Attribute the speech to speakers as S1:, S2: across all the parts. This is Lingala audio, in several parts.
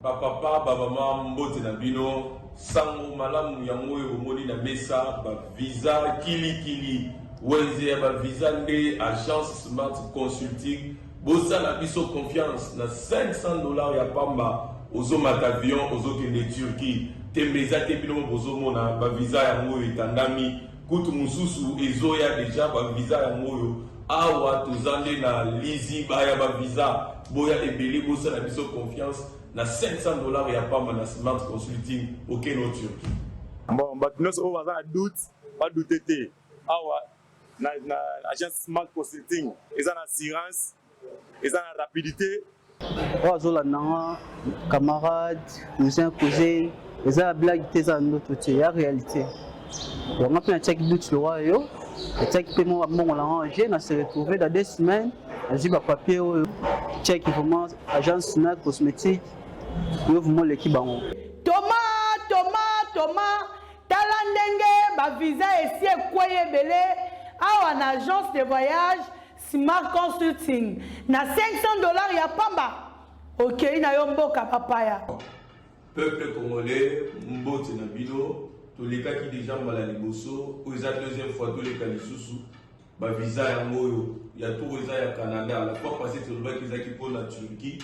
S1: Papa, maman, mbote na bino, sango malamu ya moyo omoni na mesa, ba visa kili wenze ya ba visa nde agence Smart Consulting, bosa na biso confiance na $500 ya pamba, ozo matavion, ozo kende Turquie, tembeza te bino bozo mona, ba visa ya moyo etandami, kutu mususu ezoya deja ba visa ya moyo, awa tozande na lizi ba ya ba visa, boya ebeli bosa na biso confiance, na $500 ya pamba na Smart Consulting au Keno Turquie.
S2: Bon, nous avons un doute, pas douter. Na agence Smart Consulting, ils ont l'assurance, ils ont la rapidité.
S3: Zola camarades, cousins, cousines, ils ont la blague, ils ont notre côté, la réalité. On a fait un check doute le roi, le check paiement on l'a rangé, on s'est retrouvé dans 2 semaines, j'ai pas papier, check vraiment agence Smart Cosmétique. Vraiment l'équipe en
S4: Thomas, talandenge, ba visa ici et quoi belé, à une agence de voyage, Smart Consulting. Na $500 ya pamba. Ok, na yomboka papaya.
S1: Peuple congolais, mbote na bino, tous les cas qui déjà mal à liboso, aux deuxième fois tous les cas lisusu, ba visa ya moyo, ya tout visa ya Canada, la fois passée sur le bac ils qui pour la Turquie.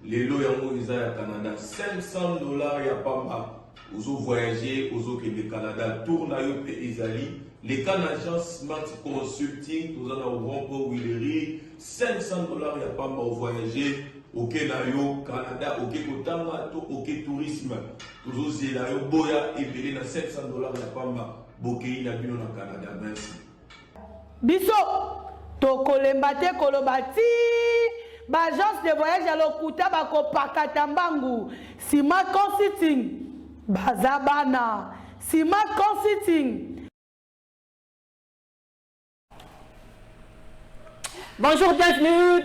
S1: Les lots yango ils à Canada $500 ya pamba ozo voyager ozo ke le Canada tourne yo pe ezali les Canadiens Smart Consulting tous en au grand Willery $500 ya pamba au voyager au Kenayo Canada au Kotanga to au tourisme tous zela yo boya et belé na $500 ya pamba bokei na bino na Canada. Merci
S4: biso to kolembate kolobati Agence de voyage à l'Okuta bako pakatambangu Smart Consulting bazabana Smart Consulting.
S5: Bonjour, bienvenue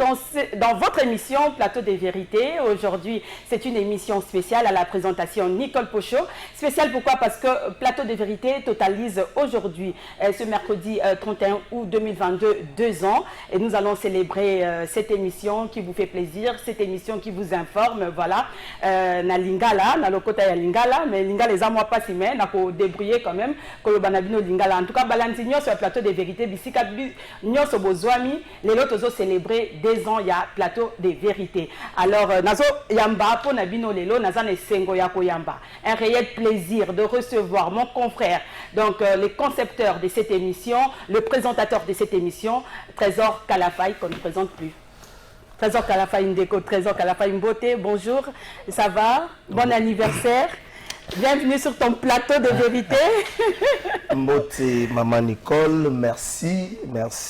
S5: dans votre émission Plateau des Vérités. Aujourd'hui, c'est une émission spéciale à la présentation Nicole Pochot. Spéciale pourquoi? Parce que Plateau des Vérités totalise aujourd'hui, ce mercredi 31 août 2022, 2 ans. Et nous allons célébrer cette émission qui vous fait plaisir, cette émission qui vous informe. Voilà, na Lingala, na Lokota ya Lingala, mais Lingala les amours pas si mais, na ko débrouiller quand même, Kolobanabino Lingala. En tout cas, Balantigno sur le Plateau des Vérités, Bissika Nyo Sobozwami, les autres célébrer 2 ans, il y a Plateau des Vérités. Alors, Nazo Yamba, pour Nabino Lelo, Nazane Sengo Yako Yamba. Un réel plaisir de recevoir mon confrère, donc les concepteurs de cette émission, le présentateur de cette émission, Trésor Kalafay, qu'on ne présente plus. Trésor Kalafay Ndeko, Trésor Kalafay Mbote, bonjour, ça va? Bon anniversaire. Bienvenue sur ton plateau de vérité.
S6: Mbote, maman Nicole, merci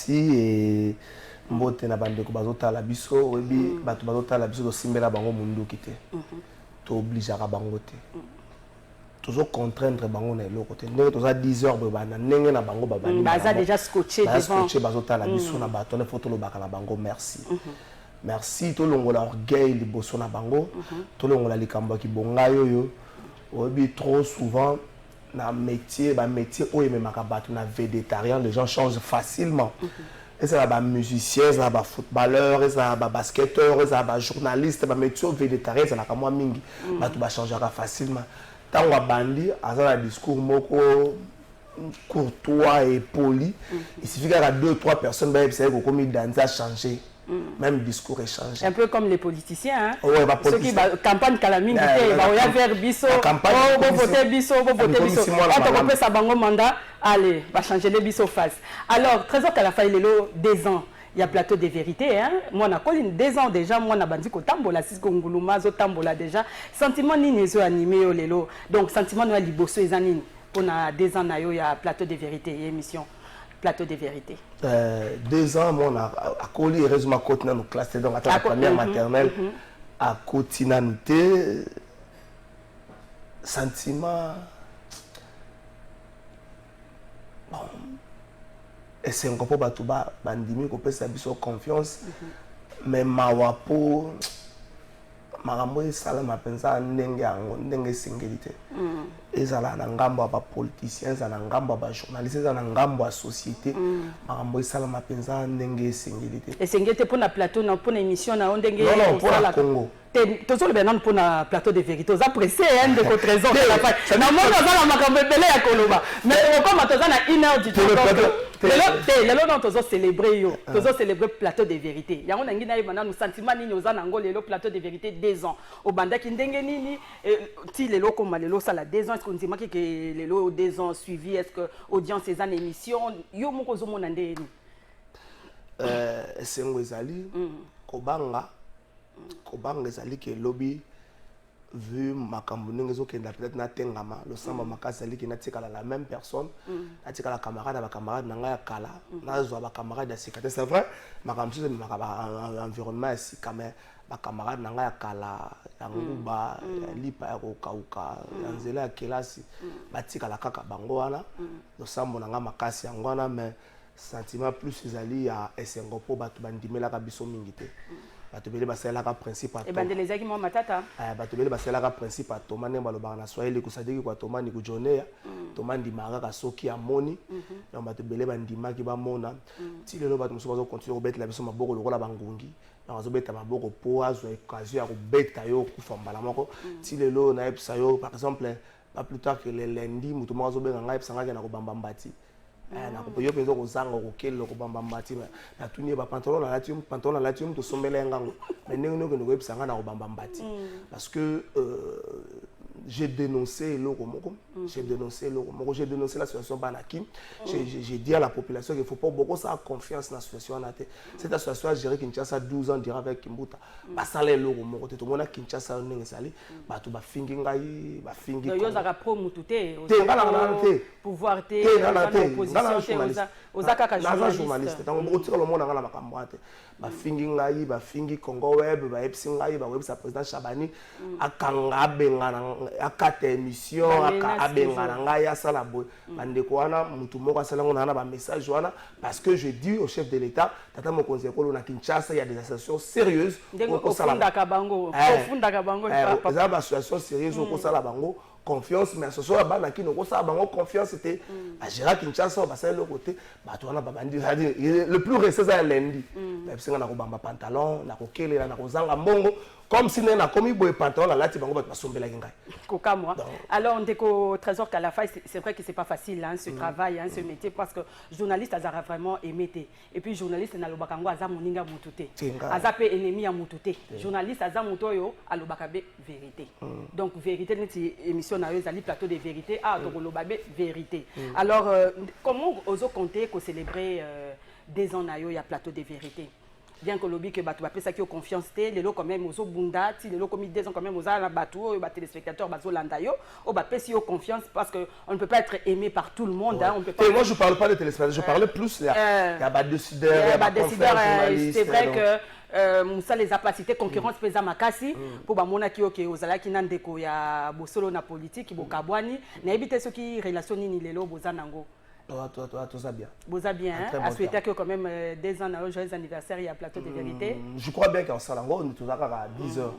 S6: et Mbote na bande ko bazota la biso webi bato bazota la biso simbela bango mundu kité. To obligeaka bango te. Toujours contraindre bango na eloko te. Ndenge toza 10 heures bana ndenge na bango babani.
S5: Baza déjà scotché devant.
S6: Scotché bazota la biso na bato na photo lo bakala bango merci. Merci to longola orgueil liboso na bango. To longola likambo ki bonga yoyo. Webi trop souvent na métier où il me na végétarien les gens changent facilement. Et ça va musicien, ça va footballeur, ça va basketteur, ça va journaliste, ça métier végétarien, ça va mingi. Tu vas changer facilement. Tant que bandi, à un discours moko courtois et poli, il suffit qu'il y a 2-3 personnes qui ont commis à changer. Même discours échangé. Un
S5: peu comme les politiciens, hein?
S6: Ouais, bah,
S5: ceux qui campagne calamine, ils vont faire biso, vont voter biso, vont voter biso. On peut ça bango mandat, allez, va changer les biso face. Alors, Trésor Kalafay Lelo, 2 ans. Il y a Plateau des Vérités, hein? Moi, on a 2 ans déjà, moi, on a bandi ko tambola, sis konguluma, zo tambola déjà. Sentiment ni nezo animé yo lelo. Donc, sentiment no liboso ezanini. On a 2 ans na yo, il y a Plateau des Vérités, émission. Plateau des Vérités.
S6: 2 ans, moi, on a collé, heureusement, côté dans nos classes, donc à la première maternelle, à quotidienneté, sentiment. Bon. Et c'est encore pas tout bas, bandimi, qu'on peut s'habiller confiance, mais ma wapo, makambo esalama mpenza ndenge yango ndenge esengeli te ezala na ngambo ya bapoliticien ezala na ngambo ya bajournaliste ezala na ngambo ya société makambo esalama mpenza ndenge esengeli te
S5: esengeli te mpona plateau na mpona émission na yo ndenge
S6: non mpona Congo
S5: tozoloba nano mpona plateau de vérité oza pressé ndeko trésor namoni oza na makambo ebele ya koloba mais okoma toza na 1 heure du temps lelo non tozocélébré yo tozocélébré plateau de vérité yango nangi nayeba nanu sentiment nini oza nango lelo plateau de vérité 2 ans obandaki ndenge nini ti lelo okoma lelo osala 2 ans est-ce que ondimaki ke lelo 2 ans suivi est-ce que audience eza na émission yo moko ozomona nde ni
S6: esengo ezali kobanga ezali ke lobi vu makambo ndenge ezokenda peut-être natengama losamba makasi ezali ke natikala la même personne natikala camarade ya bacamarade na ngai ya kala nazwa bacamarade ya sika te c'est vrai makambo mosusu ememaka environnement ya sika mais bacamarade na ngai ya kala ya nguba ya lipa ya kokauka ya nzela ya kelasi batikala kaka bango wana losambo na ngai makasi yango wana mais sentiment plus ezali ya esengo mpo bato bandimelaka biso mingi te bato bele basalelaka principe ato
S5: ebandelezaki mwa matata
S6: bato bele basalelaka principe atoma ndenge balobaka na swahili kusadiki kwa toma nikujonea toma ndimaka kaka soki amoni donc bato bele bandimaki bamona ti lelo bato mosusu bazokontinue kobetela biso maboko lokola bangungi donc azobeta maboko mpo azwa occasion ya kobeta yo kufa mbala moko ti lelo nayebisa yo par exemple pas plus tard que le lundi moto moko azobenga ngai ayebisangaki na kobamba mbati yo mpenza kozanga okokelela kobamba mbati natuni bapantalon alati yo moto osombela ye ngango mais ndenge nini okende koyebisa ngai na kobamba mbati parce que j'ai dénoncé eloko moko j'ai dénoncé la situation banaki j'ai dit à la population qu'il faut pas beaucoup ça confiance dans la situation wana te cette association a géré Kinshasa 12 ans durant avec Kimbuta basala eloko moko te tomona Kinshasa ndenge sali bato bafingi ngai bafingi
S5: yo zaka pro mutu te pouvoir te opposition te oza kaka
S6: journaliste donc beaucoup tika lomona ngala makambo ate bafingi ngai bafingi Congo Web baepsi ngai bawebisa président Chabani akanga bengana akata émission akabengana ngai asala boy bandeko wana mutu moko asalango na ba message wana parce que je dis au chef de l'État tata mokonzi ekolo na Kinshasa il y a des associations sérieuses
S5: pour fundaka bango
S6: za ba association sérieuse ko sala bango confiance mais association ya bana kino ko sala bango confiance était à gérer Kinshasa ba sala le côté bato wana babandi le plus récent c'est lundi ba bisinga na ko bamba pantalon na ko kelela na ko zanga mbongo comme si na komi boy pantalon la lati bango bato basombela ngai
S5: koka moi alors on déco trésor qu'à la fin c'est vrai que c'est pas facile hein ce travail hein ce métier parce que journaliste azara vraiment aimé et puis journaliste na lobaka ngo aza moninga mututé aza pe ennemi ya mututé journaliste aza mutoyo alobaka be vérité donc vérité neti émission na yo ezali plateau de vérité to loba be vérité alors comment ozo compter ko célébrer 2 ans na yo ya plateau de vérité bien que lobby que bato bapesa ki confiance te lelo quand même ozo bunda ti lelo comme 2 ans quand même oza na bato ba téléspectateurs bazo landa yo o bapesi yo confiance parce que on ne peut pas être aimé par tout le monde hein, on peut pas
S6: moi je parle pas de téléspectateurs je parlais plus il y a ba décideurs
S5: c'est vrai que Moussa les a pas cité concurrence pesa makasi pour ba mona ki oke ozala ki na ndeko ya bosolo na politique bokabwani na ebite soki relation nini lelo bozanango
S6: tout ça bien.
S5: Vous avez bien, à souhaiter que quand même 2 ans à joyeux anniversaire et à plateau de vérité.
S6: Je crois bien qu'en Salango, on est tous à 10h,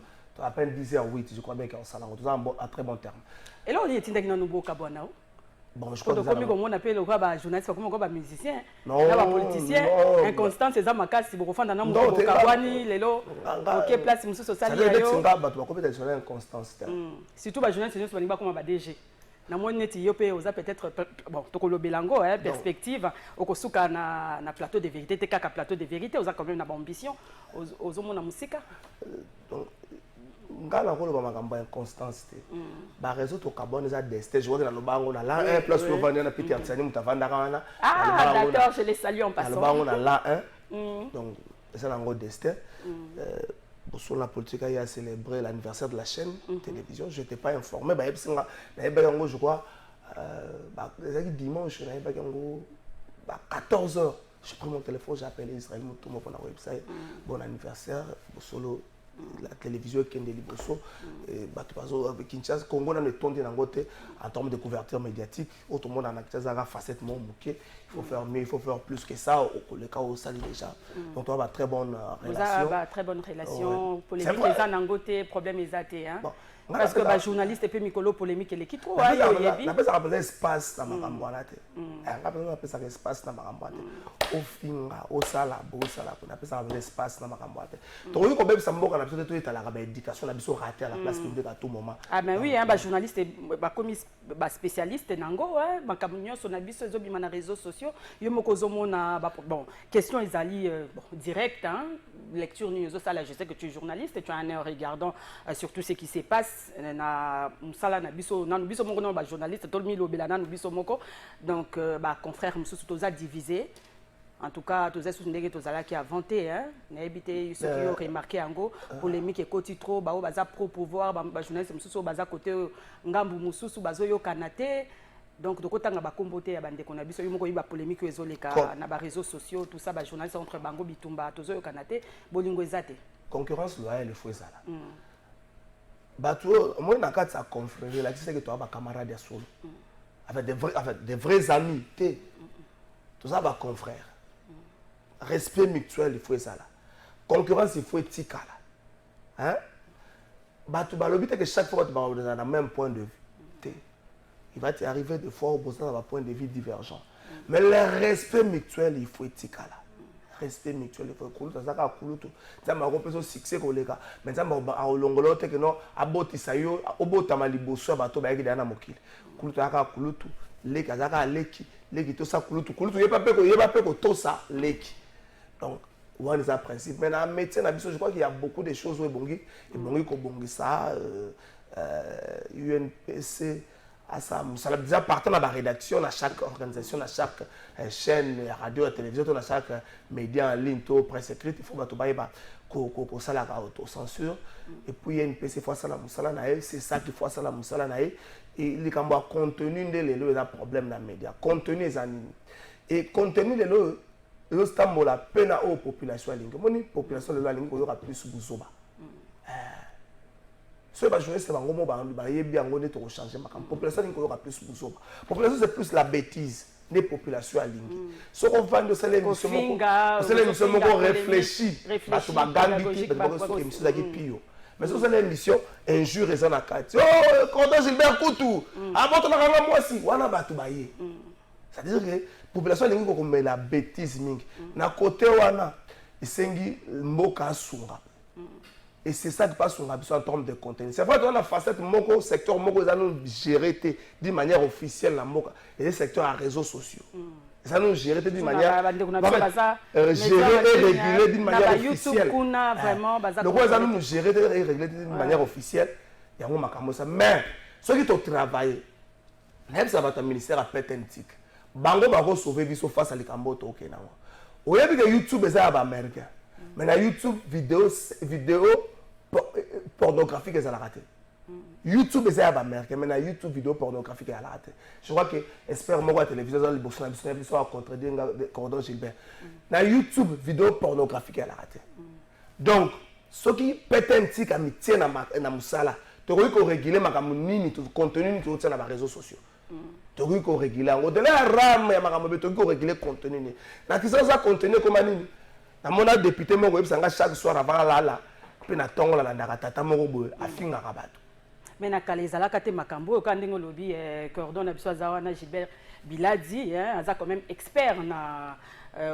S6: à peine 10h08, je crois bien qu'en Salango, tout ça à très bon terme.
S5: Et là, on est dans nos beaux cabonao.
S6: Bon, je crois que
S5: comme on appelle le gars journaliste, comme on musicien,
S6: non,
S5: politicien, inconstant, c'est ça ma casse, si vous refondez dans mon cabani, les lots, ok, place, monsieur social.
S6: Ça veut dire que c'est un gars, tu vas compétitionner inconstant.
S5: Surtout, les journalistes, c'est pas comme un DG. Na moni neti yope oza peut-être bon tokolo belango hein perspective okosuka na plateau de vérité te kaka plateau de vérité oza quand même na ambition ozomona musika
S6: donc ngala ko lo ba makambo inconstance te ba réseau to carbone za destin je vois que na lobango na la 1 plus le vendre na Peter Tsani mutavanda kana
S5: d'accord je les salue en passant
S6: na lobango na la 1 donc ça na ngo destin sur la politique, il a célébré l'anniversaire de la chaîne télévision. Je n'étais pas informé. Je crois, dimanche, à 14h, j'ai pris mon téléphone, j'ai appelé Israël Moutouma pour la website. Bon anniversaire, solo la télévision est Kende Liboso, avec Kinshasa, Congo, on est tombé en termes de couverture médiatique. Autre monde en a facette mon bouquet. Il faut faire mieux, il faut faire plus que ça. Le cas où ça l'est déjà. Donc on a très bonne relation.
S5: Vous avez très bonne relation. Polémique, les anangotés, problème les athées. Parce que les journalistes et puis Mikolo polémique et l'équipe trop.
S6: On appelle ça espace dans ma camboinate. On appelle ça espace dans ma camboinate. Au finga, au sala, on appelle ça espace dans ma camboinate. Donc oui, quand même ça me moque, on a besoin de tout à la éducation, on a besoin de rater à la place publique à tout moment.
S5: Ah ben oui, un journaliste, un spécialiste nango, un camion sur les réseaux sociaux, il y a bon question ils allient direct, lecture news ça là, je sais que tu es journaliste et tu as un œil regardant sur tout ce qui se passe na musala na biso moko na ba journaliste tout le milo belana na biso moko donc ba confrère mususu toza divisé. En tout cas, tous les sous-ndés qui ont inventé, n'habité ceux qui ont remarqué en gros polémique et côté trop, bah baza pro pouvoir, bah journaliste mususu baza côté ngambu mususu bazo yo kanaté. Donc de côté ngaba komboté ya bande qu'on a biso yo moko ba polémique ezoleka na ba réseaux sociaux, tout ça ba journaliste entre bango bitumba tozo yo kanaté, bolingo ezate.
S6: Concurrence loyale il faut ça là. Bah toi, moi na kati sa confrérie là, tu sais que toi ba camarade ya solo. Avec des vrais amis, tout ça ba confrère. Respect mutuel, il faut ça là. Concurrence, il faut éthique là. Hein? Bah, tu vas le but que chaque fois tu vas dans le même point de vue. Il va t'arriver des fois au besoin d'avoir un point de vue divergent. Mais le respect mutuel, il faut éthique là. Respect mutuel, il faut que ça soit cool tout. Ça m'a repris au succès collègue. Mais ça m'a au longolo que non aboti sayo obota maliboso bato ba yaki dana mokili. Cool tout les kazaka leki to sa cool tout yeba pe ko ça leki. Donc, on a un principe. Mais dans le métier, je crois qu'il y a beaucoup de choses où il y a ça, UNPC, ça déjà partant de la rédaction, à chaque organisation, à chaque chaîne, radio, télévision, à chaque média en ligne, presse écrite, il faut que ça la autocensure. Et puis, UNPC, il faut ça la moussala, c'est ça qu'il faut ça la moussala. Et il y a un contenu de un problème dans les médias. Contenu est animé. Et contenu de l'eau, le stambo la peine à la population à l'ingé. Mon population de la l'ingé aura plus bouzoba. Ce que je veux c'est que on va bien on est changer ma population l'ingé aura plus bouzoba. Population c'est plus la bêtise des populations à l'ingé. Ce qu'on va de celle émission c'est l'émission qu'on réfléchit. Parce que bagambi parce que émission d'aki pio. Mais c'est une émission injure et ça na carte. Oh Cordon Gilbert Coutou. Avant ton arrangement moi si wana batu baye. C'est-à-dire que la population est la bêtise. Na côté wana, isengi mboka sunga. Et c'est ça qui passe sur en termes de contenu. C'est vrai que dans la facette moko secteur moko ça nous gérer d'une manière officielle la mboka et les secteurs à réseaux sociaux. Ça nous gérer d'une manière gérer et réguler d'une manière officielle. Le quoi ça nous gérer et réguler d'une manière officielle. Il y a un makambo ça mais ceux qui ont travaillé même ça va ton ministère à pétentique. Bango va sauver biso face à likambo to okena wa. Oyebi que YouTube eza ba américain. Mais na YouTube vidéo pornographique eza la raté. YouTube eza ba américain mais na YouTube vidéo pornographique eza la raté. Je crois que espère moi la télévision dans le bourgeois na soit contredire Cordon Gilbert. Na YouTube vidéo pornographique eza la raté. Donc ce qui pétentique a mis na musala, to ko réguler makambo nini to contenu to tient na réseaux sociaux. Tu as réguler au-delà de la rame, tu as réguler le contenu. Dans qui ça contenu comme nini? Na mon député mo web sanga chaque soir avant là puis na tongo la ndakata mo boy afinga kabato.
S5: Mais na kalezala kate makambo ka ndingo lobi Cordon na biso zawana Gilbert Biladi aza quand même expert na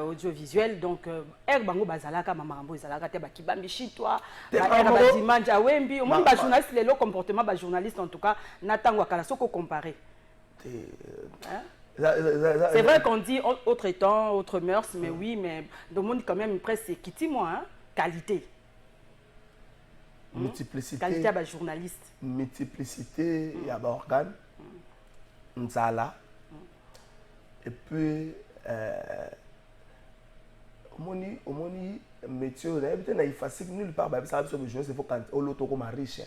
S5: audiovisuel donc bango bazalaka makambo ezalaka te ba kibambi chitwa ba ba dimanja wembi au moins ba journaliste le comportement ba journaliste en tout cas na tango kala soko comparer. C'est vrai qu'on dit autre temps, autre mœurs, mais oui, mais le monde quand même presque quitte-moi, qualité.
S6: Multiplicité.
S5: Qualité à journaliste.
S6: Multiplicité, il y a un organe, Nzala, et puis, au moni métier, il y a facile nulle part, ça veut dire que je faut quand on l'auto comme riche.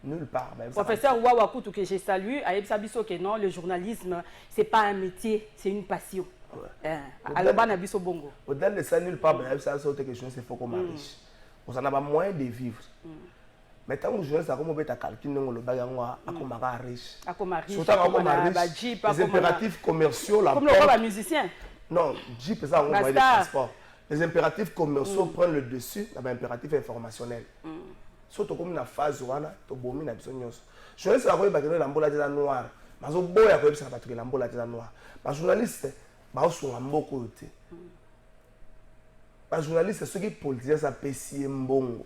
S6: Nulle part.
S5: Professeur Wawakutu que je salue, Aïbsabiso que non, le journalisme, c'est pas un métier, c'est une passion. Alors, Banabiso Bongo.
S6: Au-delà de ça, nulle part, Aïbsabiso que je sais faut comme riche. on a pas moyen de vivre. Mais tant que journaliste a comme ta calcul non le bagage moi à riche. Surtout riche. Les impératifs commerciaux la
S5: comme le roi musicien.
S6: Non, Jeep ça on moyen de transport. Les impératifs commerciaux prennent le dessus dans l'impératif informationnel. Surtout comme la phase où on a to bomi na biso nyonso. Journaliste a ko ba keno la mbola de noir. Mais au boya ko bisa ba to la mbola de noir. Ba journaliste ba o so mboko te. Ba journaliste ceux qui politicien ça pesi mbongo.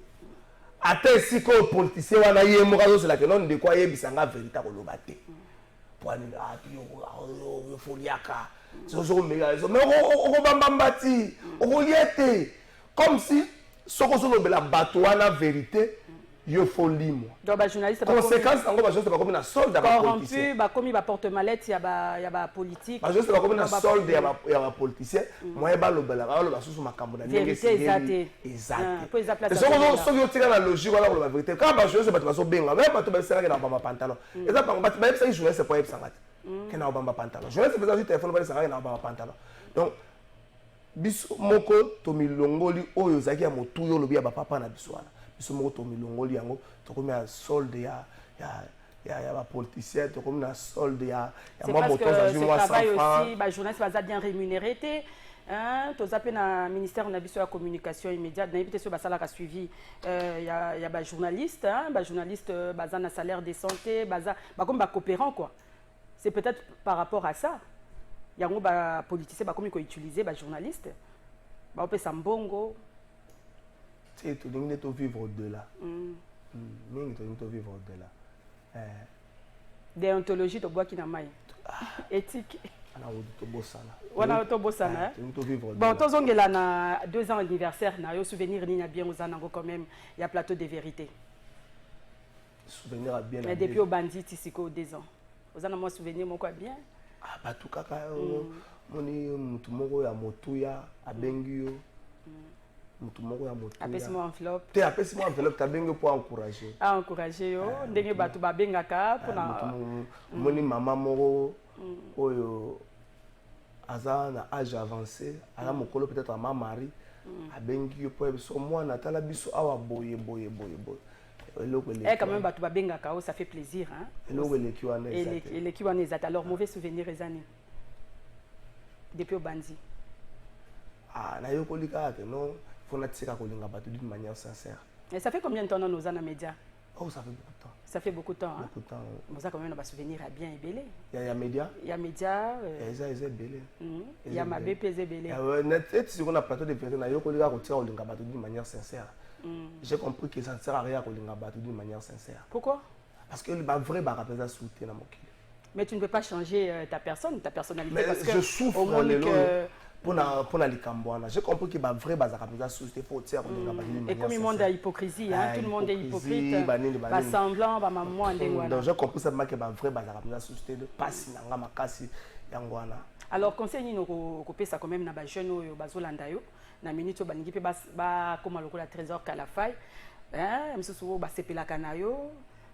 S6: Ate si ko politicien wana ye mo kazo c'est la que non de quoi yebisanga vérité ko lobate. Pour ani a yo foliaka. So mega so mais o bambambati, o yete comme si soko so lobela bato wana vérité yo folie moi.
S5: Donc ba journaliste
S6: conséquence ngo ba journaliste ba comme na solde ba politicien.
S5: Ba comme ba porte mallette ya ba politique.
S6: Ba journaliste ba comme na solde ya ba politicien, moi ba lobela ba loba susu makambo na ndenge
S5: c'est
S6: exact.
S5: Pour les places.
S6: So yo tika na logique wala la vérité. Quand ba journaliste ba to so benga, même ba to ba sera na ba pantalon. Et ça ba ba ça journaliste pour yebsanga. Kena obamba pantalon. Journaliste ba ça téléphone ba sera na ba pantalon. Donc biso moko to milongoli oyo zaki ya motu yo lobi ya ba papa na biso wana. Biso moko to milongoli yango to komi ya solde ya ba politicien to komi na solde ya moi moto za moi 100 francs.
S5: Aussi ba journaliste va bien rémunéré té hein to zape na ministère na biso ya communication immédiate na invité sur ba sala ka suivi ya ba journaliste hein ba journaliste baza na salaire décent baza ba comme ba coopérant quoi. C'est peut-être par rapport à ça. Yango ba politicien ba comme ko utiliser ba journaliste. Ba opé sambongo.
S6: Tu tu dingue to vivre au-delà. Mingi to vivre au-delà.
S5: Déontologie to bois qui na mai. Éthique.
S6: Ana wo to bosana.
S5: Wana to bosana.
S6: To vivre
S5: bon to zongela na 2 ans anniversaire na yo souvenir ni na bien aux anango quand même il y a plateau de vérité.
S6: Souvenir à bien.
S5: Mais depuis au bandit ici ko 2 ans. Aux anango souvenir moko bien.
S6: Ah ba tout kaka moni mutu moko ya motuya abengi yo. Mutu moko ya motuya.
S5: Apesi-moi enveloppe.
S6: Te apesi-moi enveloppe ta bengi pour encourager.
S5: Ah encourager yo ndenge batu ba bengaka pour na
S6: moni mama moko oyo aza na âge avancé, ala mokolo peut-être ma mari abengi yo pour biso mwana tala biso awa boye.
S5: Quand même batu ba bengaka ça fait plaisir hein. Et les qui wana ezata alors mauvais souvenir ezani. Depuis au bandi.
S6: Ah na yo kolika que non faut na tsika kolinga batu d'une manière sincère.
S5: Et ça fait combien de temps dans nos années médias?
S6: Oh ça fait beaucoup de temps.
S5: Ça fait beaucoup de temps hein.
S6: Beaucoup de temps.
S5: Bon ça quand même on va souvenir à bien ébélé.
S6: Il y a médias.
S5: Il y a médias.
S6: Ils ébélé.
S5: Il y a ma BP ébélé.
S6: Ah ouais net et sur on a plateau de vérité na yo kolika ko tsika kolinga batu d'une manière sincère. J'ai compris que ça ne sert à rien kolinga batu d'une manière sincère.
S5: Pourquoi?
S6: Parce que le vrai ba rapesa souté na mokili.
S5: Mais tu ne peux pas changer ta personnalité.
S6: Mais
S5: parce
S6: je
S5: que
S6: souffre pour la Licambouana. J'ai compris que ma vraie base à souté faut tirer.
S5: Et comme le monde a hypocrisie, hein, tout le monde est hypocrite. Pas semblant, pas maman,
S6: donc j'ai compris ça que ma vraie base à souté de passer dans ma casse yangwana.
S5: Alors conseil nous copier ça quand même na ba jeune yo bazolanda yo na minute ba ngipe ba comme lokola trésor kala faille hein msusu ba sepela kana yo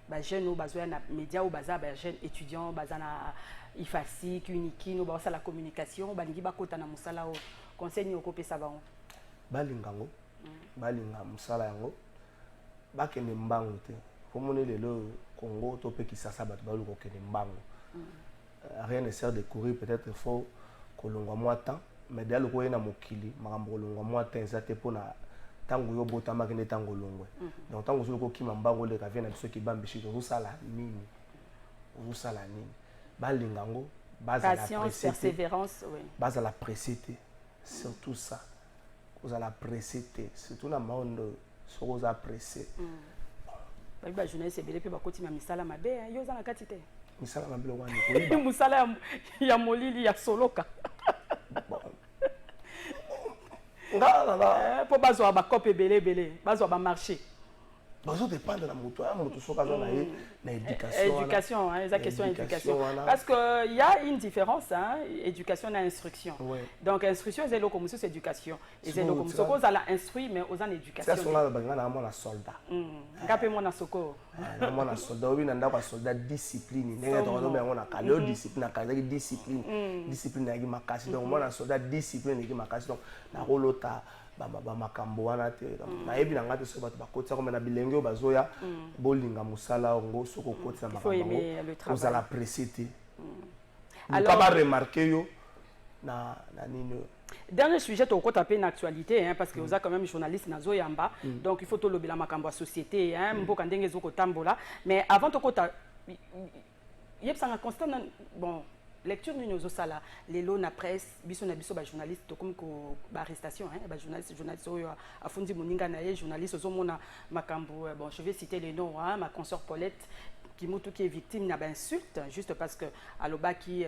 S5: ba jeune bazoya na média ou baza ba jeune étudiant baza na ifasi uniki no ba la communication ba ngi ba kota na musala o conseil ni copier ça ba
S6: balingango balinga musala yango ba kende mbango te faut moni lelo Congo to pe kisasa ba ba luko kende mbango. Rien ne sert de courir, peut-être il faut que l'on voit moins temps, mais dès le coup, il y a mokili, marambo l'on voit moins temps, ça te pour na tango yo bota makine tango longwe. Donc tango zo ko kimambango le ka vient na biso ki bambishi to sala nini. Vous sala nini. Balingango, base à la
S5: patience, persévérance, oui.
S6: Base à la précité. Surtout ça. Vous allez précité, surtout na monde so vous apprécier.
S5: Ba journée c'est belé pe ba kotima misala mabe yo za na katite.
S6: Misala mabilo wani ko
S5: musala ya molili ya soloka po bazwa ba kope belé bazwa ba marché
S6: bazo dépendre na moto soka na
S5: éducation hein la question éducation parce que il y a une différence hein éducation et instruction donc instruction c'est le comme c'est éducation et c'est le comme ce qu'on a la instruit mais aux en éducation
S6: ça sont là bangana na soldat
S5: ngape mona soko
S6: na mona soldat obi na ndako soldat discipline ndenge to no mona kalo discipline na kaza discipline ya makasi donc mona soldat discipline ya makasi donc na rolota makambo wana te nayebi na ngate so bato bakotisa comme na bilenge oyo bazoya bolinga mosala yango soki okotisa makambo yango ozala pressé te luka baremarke yo na nini oyo.
S5: Dernier sujet, tu as tapé une actualité, hein, parce que vous êtes quand même journaliste dans Zoyamba, donc il faut tout le bilan de société, hein, mais avant de il y a un constat, bon, lecture de nos sala, les lots na presse, biso na biso ba journaliste, comme ko ba arrestation, hein, ba journaliste a fondi moninga na journaliste ozomona makambo, bon, je vais citer les noms, hein, ma consoeur Paulette qui est victime d'insulte juste parce que Aloba qui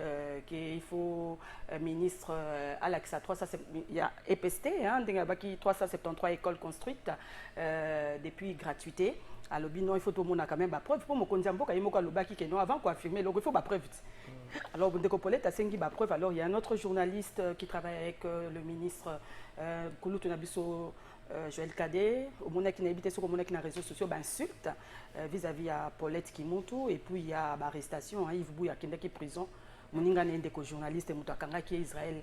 S5: il faut ministre Alexa 300 il y a EPST hein 373 écoles construites depuis gratuité Alobi non il faut tout le monde a quand même preuve pour me kondiambo ka yimoko Aloba qui non avant quoi affirmer donc il faut ba preuve. Alors Bondeko Paulette a sengi ba preuve alors il y a un autre journaliste qui travaille avec le ministre Kouloutou Nabiso Joël Cadet, au monde qui n'a habité sur les réseaux sociaux, insulte vis-à-vis à Paulette Kimontou et puis il y a l'arrestation, Yves Bouya qui est prison, moninga n'est que journaliste et Moutakanga qui est Israël.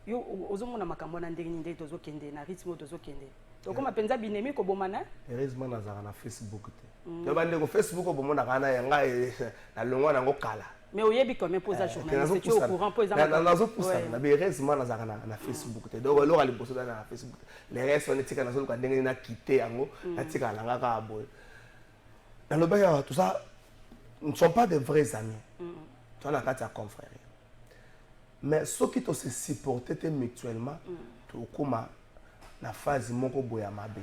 S5: Yo ozomo na makambo na ndenge ndenge tozo kende na rythme tozo kende. Donc comme penza binemi ko bomana?
S6: Heureusement na zaka na Facebook te. Yo bande ko Facebook ko bomona kana yanga na longwa na ngo kala.
S5: Mais oyebi quand même poser journaliste, tu es au courant poser
S6: nazo poussa na heureusement na zaka na Facebook te. Donc lo ali boso na Facebook. Les restes on etika na zo ka ndenge na quitter yango, na tika na ngaka boy. Dans le bail tout ça ne sont pas de vrais amis. Tu as la carte à confrère. Mais ceux qui te supportent mutuellement, tu as la phase moko boya mabe.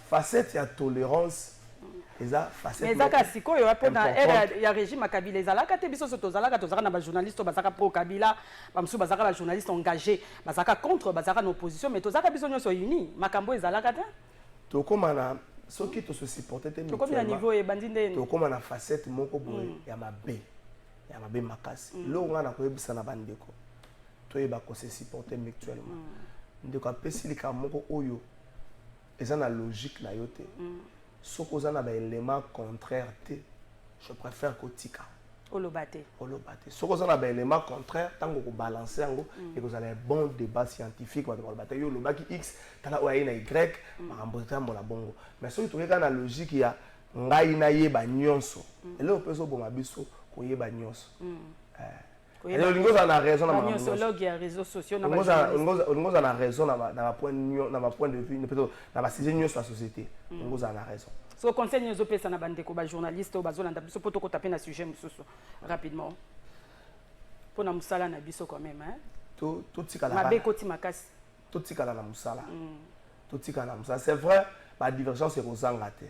S6: Facette ya tolérance. Eza facette.
S5: Mais zaka siko yo apona era ya régime à Kabila ezalaka te biso soto zalaka to zaka na ba journaliste bazaka pro Kabila, bamsu bazaka ba journaliste engagés, bazaka contre, bazaka na opposition mais to zaka biso nyoso uni, makambo ezalaka te.
S6: To komana ceux qui te supportent mutuellement.
S5: To komi na niveau e bandinde.
S6: To komana facette moko boya ya mabe. Ya mabe makasi. Lo ngana ko yebisa na bandeko. Toyeba ko se supporter mutuellement ndeko apesi likamoko oyo eza na logique na yo te soko za na ba élément contraire te je préfère kotika
S5: olobate
S6: soko za na ba élément contraire tango ko balancer yango et que vous allez un bon débat scientifique ba olobate yo lobaki x tala oya na y makambo tambola bongo mais soki tokeka na logique ya ngai na yeba nyonso eloko peso boma biso ko yeba nyonso et le lingo a raison dans ma
S5: sociologue et réseaux sociaux
S6: na lingo a raison dans ma point de vue plutôt dans ma situation sur la société lingo a raison
S5: so conseil nyozo pesa na bandeko ba journaliste bazolanda biso poto ko taper na sujet mususu rapidement pour na musala na biso quand même hein
S6: tout tikala
S5: mabe koti makasi
S6: tout tikala na musala tout tikala na musala c'est vrai la divergence c'est kozanga te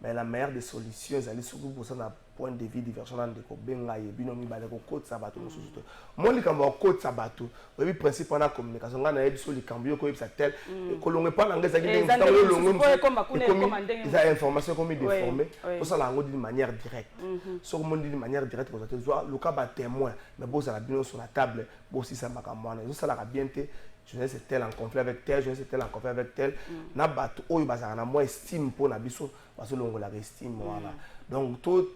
S6: mais la meilleure des solutions c'est aller surtout pour ça na point de vue divergent dans ko benga yebino mi bale ko kotsa bato mususu to mo likambo kotsa bato oyebi principe na communication ngana yebi so likambo yo ko yebisa tel ko longe pa na ngeza ki ndenge to longe ça information comme déformé pour ça la ngo d'une manière directe so ko d'une manière directe ko ça te soit le cas ba témoin mais bo ça la bino sur la table bo si ça makamwana so ça la bien te je ne sais tel en conflit avec tel je ne sais tel en conflit avec tel na bato oyo bazana na moi estime pour na biso baso longo la estime voilà. Donc tout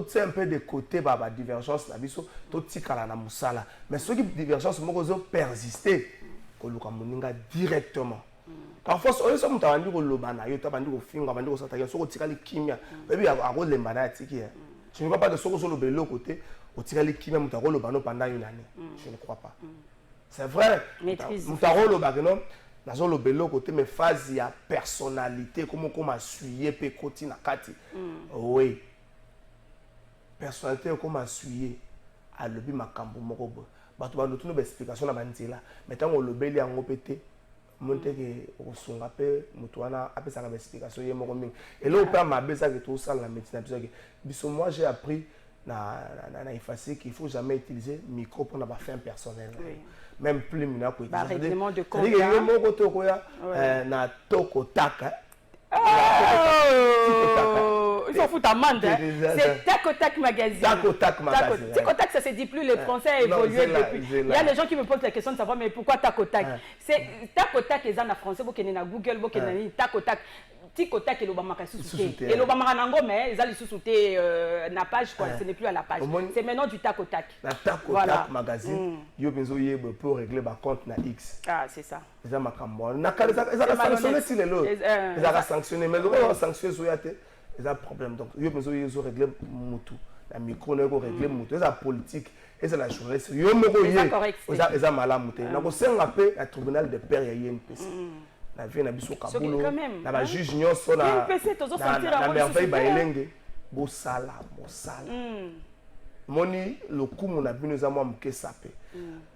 S6: c'est un peu de côté la divergence la biso tout tikala na musala mais ceux qui divergence moko zo persister ko luka moninga directement parfois oyo so mutawandi ko lobana yo tabandi ko finga bandi ko sataka so ko tikali kimia bebi ako lembana ya tiki je ne crois pas que soko so lobelo côté o tikali kimia mutako lobano pendant une année je ne crois pas c'est vrai mutako lobaka non nazo lobelo côté mais phase ya personnalité comment suyer pe koti na kati oui personnalité comment suyer a lobi makambo moko bo bato ba notuna ba explication na banzela mais tango lobeli yango pété monte ke osunga pe mutu wana apesa ka explication ye moko mingi et là on peut mabeza que tout ça la médecine parce que biso moi j'ai appris na effacer qu'il faut jamais utiliser micro pour na ba fin personnel même plus mina ko
S5: ba règlement de compte
S6: yo moko to ko ya na toko taka
S5: il faut foutre amende c'est Tac magazine
S6: Tac magazine
S5: Tac ça se dit plus les français a évolué depuis il y a les gens qui me posent la question de savoir mais pourquoi Tac c'est Tac et ça en français vous connaissez na Google vous connaissez Tac Tikotak et l'Obama sous-souté. Et l'Obama nango mais ils allaient sous-souté na page quoi, ce n'est plus à la page. C'est maintenant du tac-au-tac.
S6: Na tac-au-tac magazine, yo benzo yebo pour régler ba compte na X.
S5: Ah, c'est ça.
S6: Eza makambo. Na kale eza sanctionné si lelo. Eza sanctionné mais on sanctionné zoyate. Eza problème donc yo benzo yezo régler mutu. La micro na ko régler mutu. Eza politique, eza la journaliste. Yo moko ye. Eza malamu te. Na ko senga pe à tribunal de père ya INPC. Na vie na biso kabulo na ba juge nyonso na merveille ba elenge bo sala moni lokumu na bino za mwa mkesa pe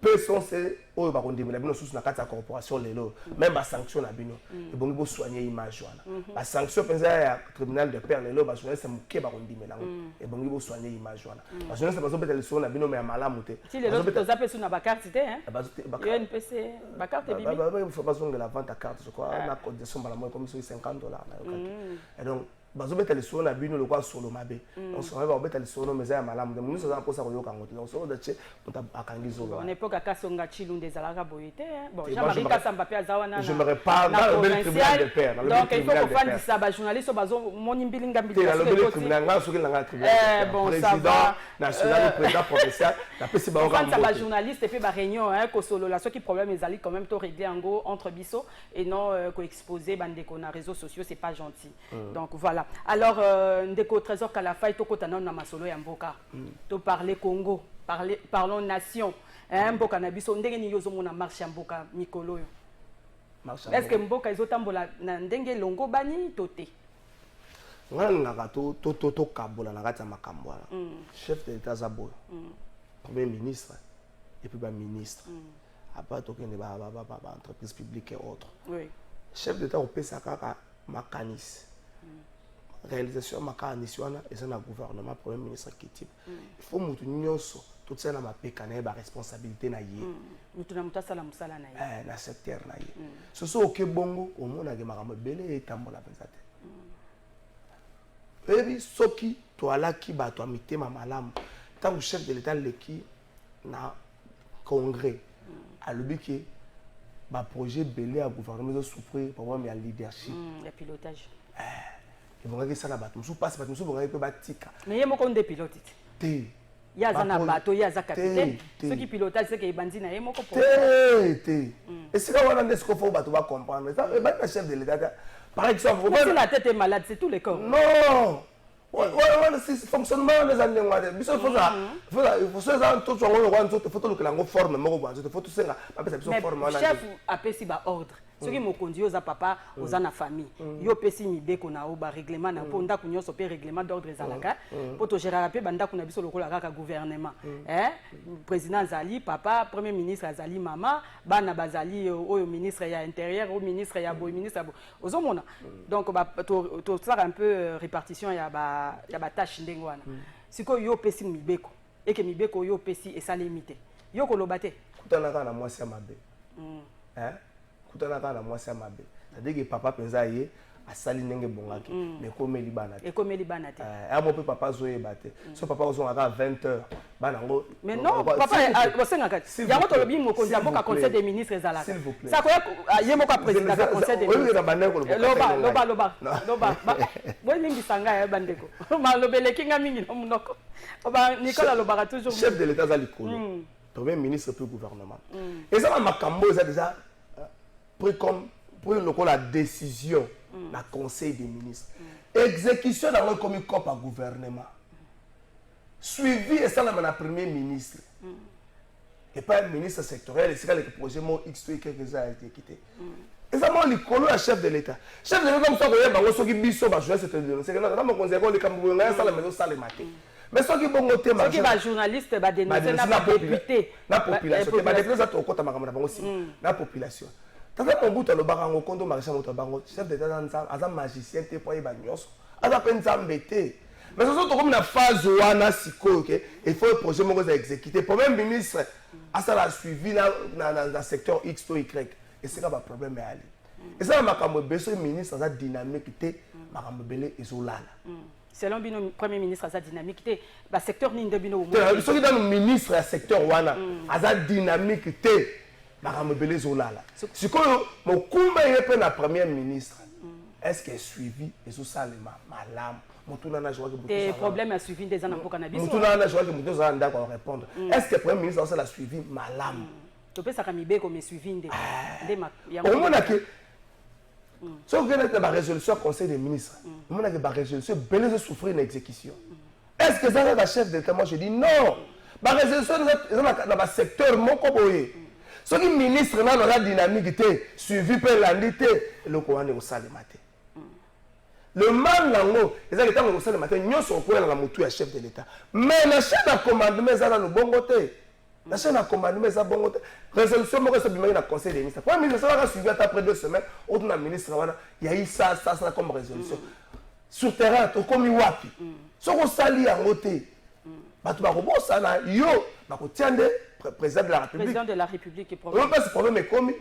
S6: pe son c'est oyo ba kondimela bino susu na kati ya corporation lelo même ba sanction na bino e bongi bo soigner image wana ba sanction penza ya tribunal de père lelo ba journaliste mke ba kondimela e bongi bo soigner image wana ba journaliste bazo beta leso na bino me ya malamu te
S5: ti lelo to zape su na ba carte te hein yo NPC ba carte bibi
S6: il faut pas zonga la vente à carte je crois na cotisation bala moi comme sur $50 et donc bazo beta leso na bino lokwa solo mabe donc so ba beta leso no meza ya malamu de muso za posa ko yoka ngoto donc so da che muta akangi zolo
S5: on époque akasonga chilunde zalaka boyete bon Jean-Marie Kasamba pe azawana
S6: je me repars dans le tribunal de père
S5: donc il faut qu'on fasse ça ba journaliste bazo moni mbilinga
S6: mbilinga dans le tribunal nga soki langa tribunal
S5: bon ça va
S6: national président provincial la pesi ba
S5: on ba journaliste et puis ba réunion hein ko solo la soki problème ezali quand même to régler en go entre biso et non ko exposer bande ko na réseaux sociaux c'est pas gentil donc voilà. Alors, ndeko trésor Kalafaï, to kota na masolo ya mboka. To parler Congo, parlons nation. Mboka na biso ndenge ni yozo mona marche mboka mikolo yo. Est-ce que mboka ezotambola na ndenge longo bani toté?
S6: Ngana ka to kabola na kati ya makambo wana. Chef de l'état zabo. Premier ministre et puis ba ministre. Après to kende ba entreprise publique et autres. Oui. Chef d'état au pesa kaka makanis. Réalisation makanisio wana eza na gouvernement premier ministre qui type il faut mutu nyonso tout ça na mapeka na ba responsabilité na ye
S5: mutu na mutasa la musala na ye
S6: na secteur na ye so so ke bongo omona ke makambo belé etambola penza te ebi soki to alaki ba to mitema malamu tant que chef de l'état leki na congrès alobi ke ba projet belé à gouvernement de souffrir problème ya leadership
S5: ya pilotage
S6: ils vont regarder ça là-bas. Nous sommes pas, nous sommes regarder batika.
S5: Mais il y a beaucoup de pilotes.
S6: Té.
S5: Il y a un bateau, il y a un capitaine. Ceux qui pilotent, c'est que les bandits n'ont pas beaucoup.
S6: Té. Et c'est là où on a des scopes où bateau va comprendre. Ça, le chef de l'État, par exemple.
S5: Si la tête est malade, c'est tous les corps.
S6: Non. C'est fonctionnement des années. Il faut ça, tout le monde, il faut tout le monde forme, il faut tout ça.
S5: Mais chef a payé ordre. Ce qui me conduit aux papa, aux na famille. Yo pesi mi beko na oba règlement na po ndaku nyoso pe règlement d'ordre ezalaka. Po to gérer pe bandaku na biso lokola kaka gouvernement. Président Zali, papa, premier ministre Zali, maman, bana bazali oyo ministre ya intérieur, au ministre ya boy ministre bo. Ozomona. Donc ba to ça un peu répartition ya ba tâche ndengwana. Siko yo pesi mi beko et que mi beko yo pesi et ça limité. Yo ko lobate.
S6: Kutana kana mwasi mabe. Kutana kana mwasi mabe. C'est-à-dire que papa penza ye asali ndenge bongaki mais komeli bana te.
S5: Et komeli bana te.
S6: Abo pe papa zoye bate. So papa ozonga à 20h bana ngo.
S5: Mais non, papa bosenga kati. Yango to lobi mo konza boka conseil des ministres ezalaka.
S6: S'il vous plaît.
S5: Ça ko yemo ka président ka conseil des ministres. Loba. Bo lingi sanga ya bandeko. Ma lobele kinga mingi no munoko. Oba Nicolas lobaka toujours.
S6: Chef de l'état zali kolo. Premier ministre puis gouvernement. Et ça makambo ça déjà pris comme pour la décision la conseil des ministres exécution dans le comité comme par gouvernement suivi et ça la premier ministre et pas un ministre sectoriel c'est le projet mon X ou quelques a été quitté et ça moi l'écolo à chef de l'état comme ça que bango soki biso ba jouer cette c'est que non mon conseil le cambo nga ça la maison ça le matin mais soki bongo te ma
S5: soki ba journaliste ba dénoncer na député
S6: na population ba député ça to kota makambo na bango si na population. Tata Mobutu alobaka ngo kondo marisha moto bango chef d'état nza aza magicien te po yeba nyonso aza penza mbete mais ça to comme na phase wana siko ke il faut le projet moko za exécuter premier ministre asa la suivi na secteur X to Y et c'est là ba problème ali et ça makambo beso ministre aza dynamique te makambo belé ezolala
S5: selon bino premier ministre aza dynamique te ba secteur ni ndebino
S6: so ki dans le ministre ya secteur wana aza dynamique te makambo belé zolala sikoyo mokumba yepe na premier ministre est-ce que suivi et sous ça les malam
S5: des problèmes à suivi des ans pour cannabis
S6: répondre est-ce que le premier ministre ça la suivi malam
S5: tu peux ça comme suivi des
S6: au moins que si vous avez la résolution conseil des ministres au moins que la résolution belle de souffrir une exécution est-ce que ça va chef d'état moi je dis non la résolution dans le secteur mon koboye ce qui ministre dans la dynamique suivi par l'andité le commandant au salle matin le mal nango ils ont été au salle matin nous sommes au la moto chef de l'état mais la chaîne de commandement ça dans le bon côté la chaîne de commandement ça bon côté résolution moi ça bien dans conseil des ministres premier ministre ça va suivi après 2 semaines autre ministre il y a eu ça comme résolution sur terrain to comme wapi ce qu'on sali en côté bato ba robo ça na yo ba ko tiande président de la République
S5: problème
S6: pas ce problème est comme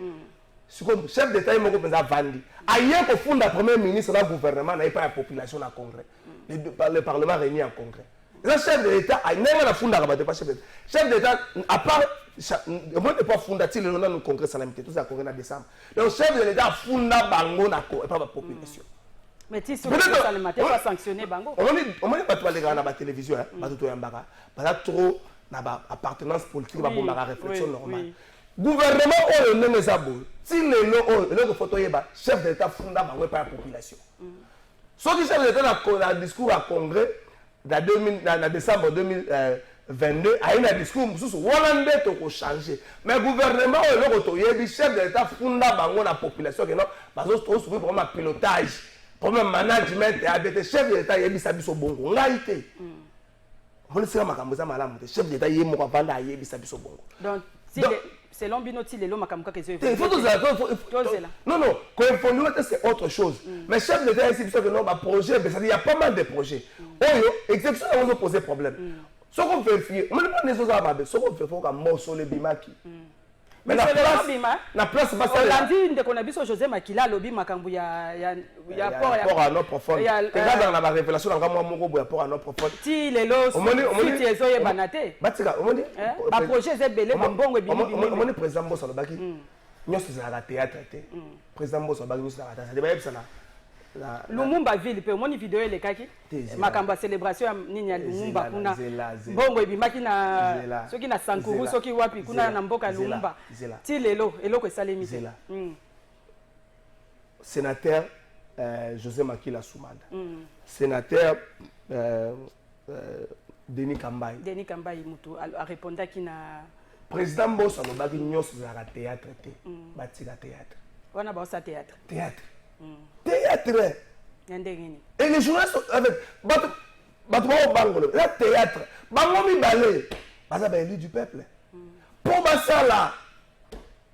S6: chef d'état il moko penza vandi aye ko funda premier ministre dans gouvernement na pas la population na congrès le parlement réuni en congrès le chef de l'état a nenga na funda ba pas chef d'état à part moi ne pas funda ti le na congrès salamité tout ça congrès na décembre donc chef de l'état funda bango na ko et pas la population.
S5: Mais tu sais, ça le matin, pas sanctionner Bango.
S6: On m'a pas parlé dans la télévision, pas tout yambara, pas trop na appartenance politique, pas pour la réflexion normale. Gouvernement on ne les a beau. Si le photo yeba chef d'État funda Bango par la population. Sauf que chef d'État a discours à congrès dans décembre 2022 a eu un discours sous Hollandais to changer. Mais gouvernement le photo yebi chef d'État funda Bango la population que non parce que trop souvent pour ma pilotage. Problème management et avec chef de l'État yebi sabiso bongo ngaité on sait makambo za malamu chef de l'État yemo kwa vanda yebi sabiso bongo
S5: donc selon binoti lelo makambo ka kezo
S6: il faut non quand il faut nous c'est autre chose mais chef de l'État ici que non ba projet il y a pas mal de projets oyo exécution on va poser problème ce qu'on vérifie on ne pas les autres ababe ce qu'on fait faut ka morceau le bimaki mais la place va
S5: ça lundi de konabiso José Makila lobi makambu ya
S6: port à nos profondes regarde dans la révélation dans moi moko boya port à nos profondes
S5: ti lelo si ezo ye banate
S6: batika omoni
S5: ba projet zebele mbongo ebimi
S6: omoni président Mbosso lobaki nyonso za la théâtre président Mbosso lobaki nyonso za la théâtre ba yebisana
S5: Lumumba ville pe moni video ele kaki makamba célébration ya nini ya Lumumba kuna bongo ebimaki na soki na Sankuru soki wapi kuna na mboka Lumumba ti lelo eloko esalemi
S6: sénateur José Makila Soumanda sénateur Denis Kambayi
S5: mutu a répondaki na
S6: président Mbosso lobaki nyonso za la théâtre te batika théâtre
S5: wana ba sa théâtre
S6: théâtre et les journalistes avec le théâtre bango mibale baza ba élu du peuple pour basa la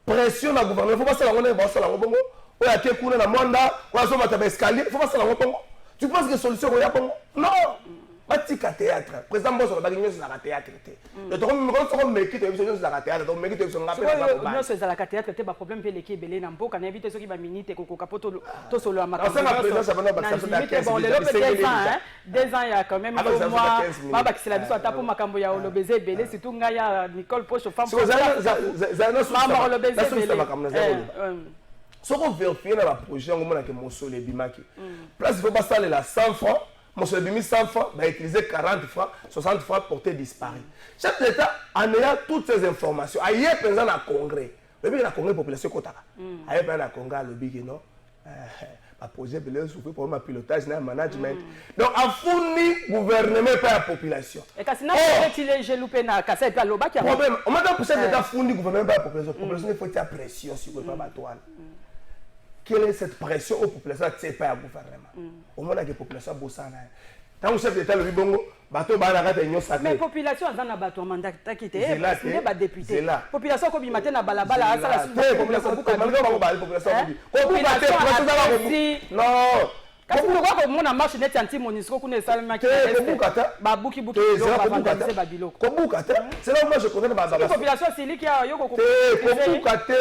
S6: pression na gouvernement faut pas ça la basa la bongo o ya te kuna na mwanda o so mata ba escalier faut pas ça la bongo tu penses que solution ko ya bongo non batika théâtre président Mbosso ba nyonso na théâtre te le to ko meki to nyonso na théâtre to meki to ngapela ba
S5: ba nyonso za la théâtre te ba problème pe leki belé na mboka na éviter soki ba minute ko kapoto to solo à makambo bon le lope 2 ans il y a quand même au mois ba ba kisela biso ata po makambo ya olobeze belé surtout nga ya Nicole Pocho femme
S6: maman olobeze belé ce qu'on vérifie dans la projet on mona que Mbosso le bimaki place il faut pas saler la 100 francs Monsieur Bimi 100 francs, va utiliser 40 francs, 60 francs portés disparus. Chef d'État, en ayant toutes ces informations, ailleurs présent dans le Congrès, le but de la Congrès, la population Kotaka. Ailleurs présent dans le Congrès, le but non, le projet de souffrir pour le pilotage, le management. Donc, à fournir gouvernement par la population.
S5: Et quand j'ai loupé na cassette, il y a le
S6: problème. On m'a dit que chef d'État fournir gouvernement par la population. La population, il faut faire pression sur le gouvernement. Quelle est cette pression aux populations qui ne pas le gouvernement? Au moins, la population a bossé. Tant que le chef d'État le bongo, bateau banarate et sacré.
S5: Mais la population a un bateau mandat qui était pas député. La population comme il matin na balabala, ça la population. Non. Kasi ndoko ko mona marche net anti monisco kuna salama ki ba buki buki ba vandaliser ba biloko
S6: ko bukata c'est là moi je connais ba
S5: population c'est lui qui a yoko ko
S6: bukata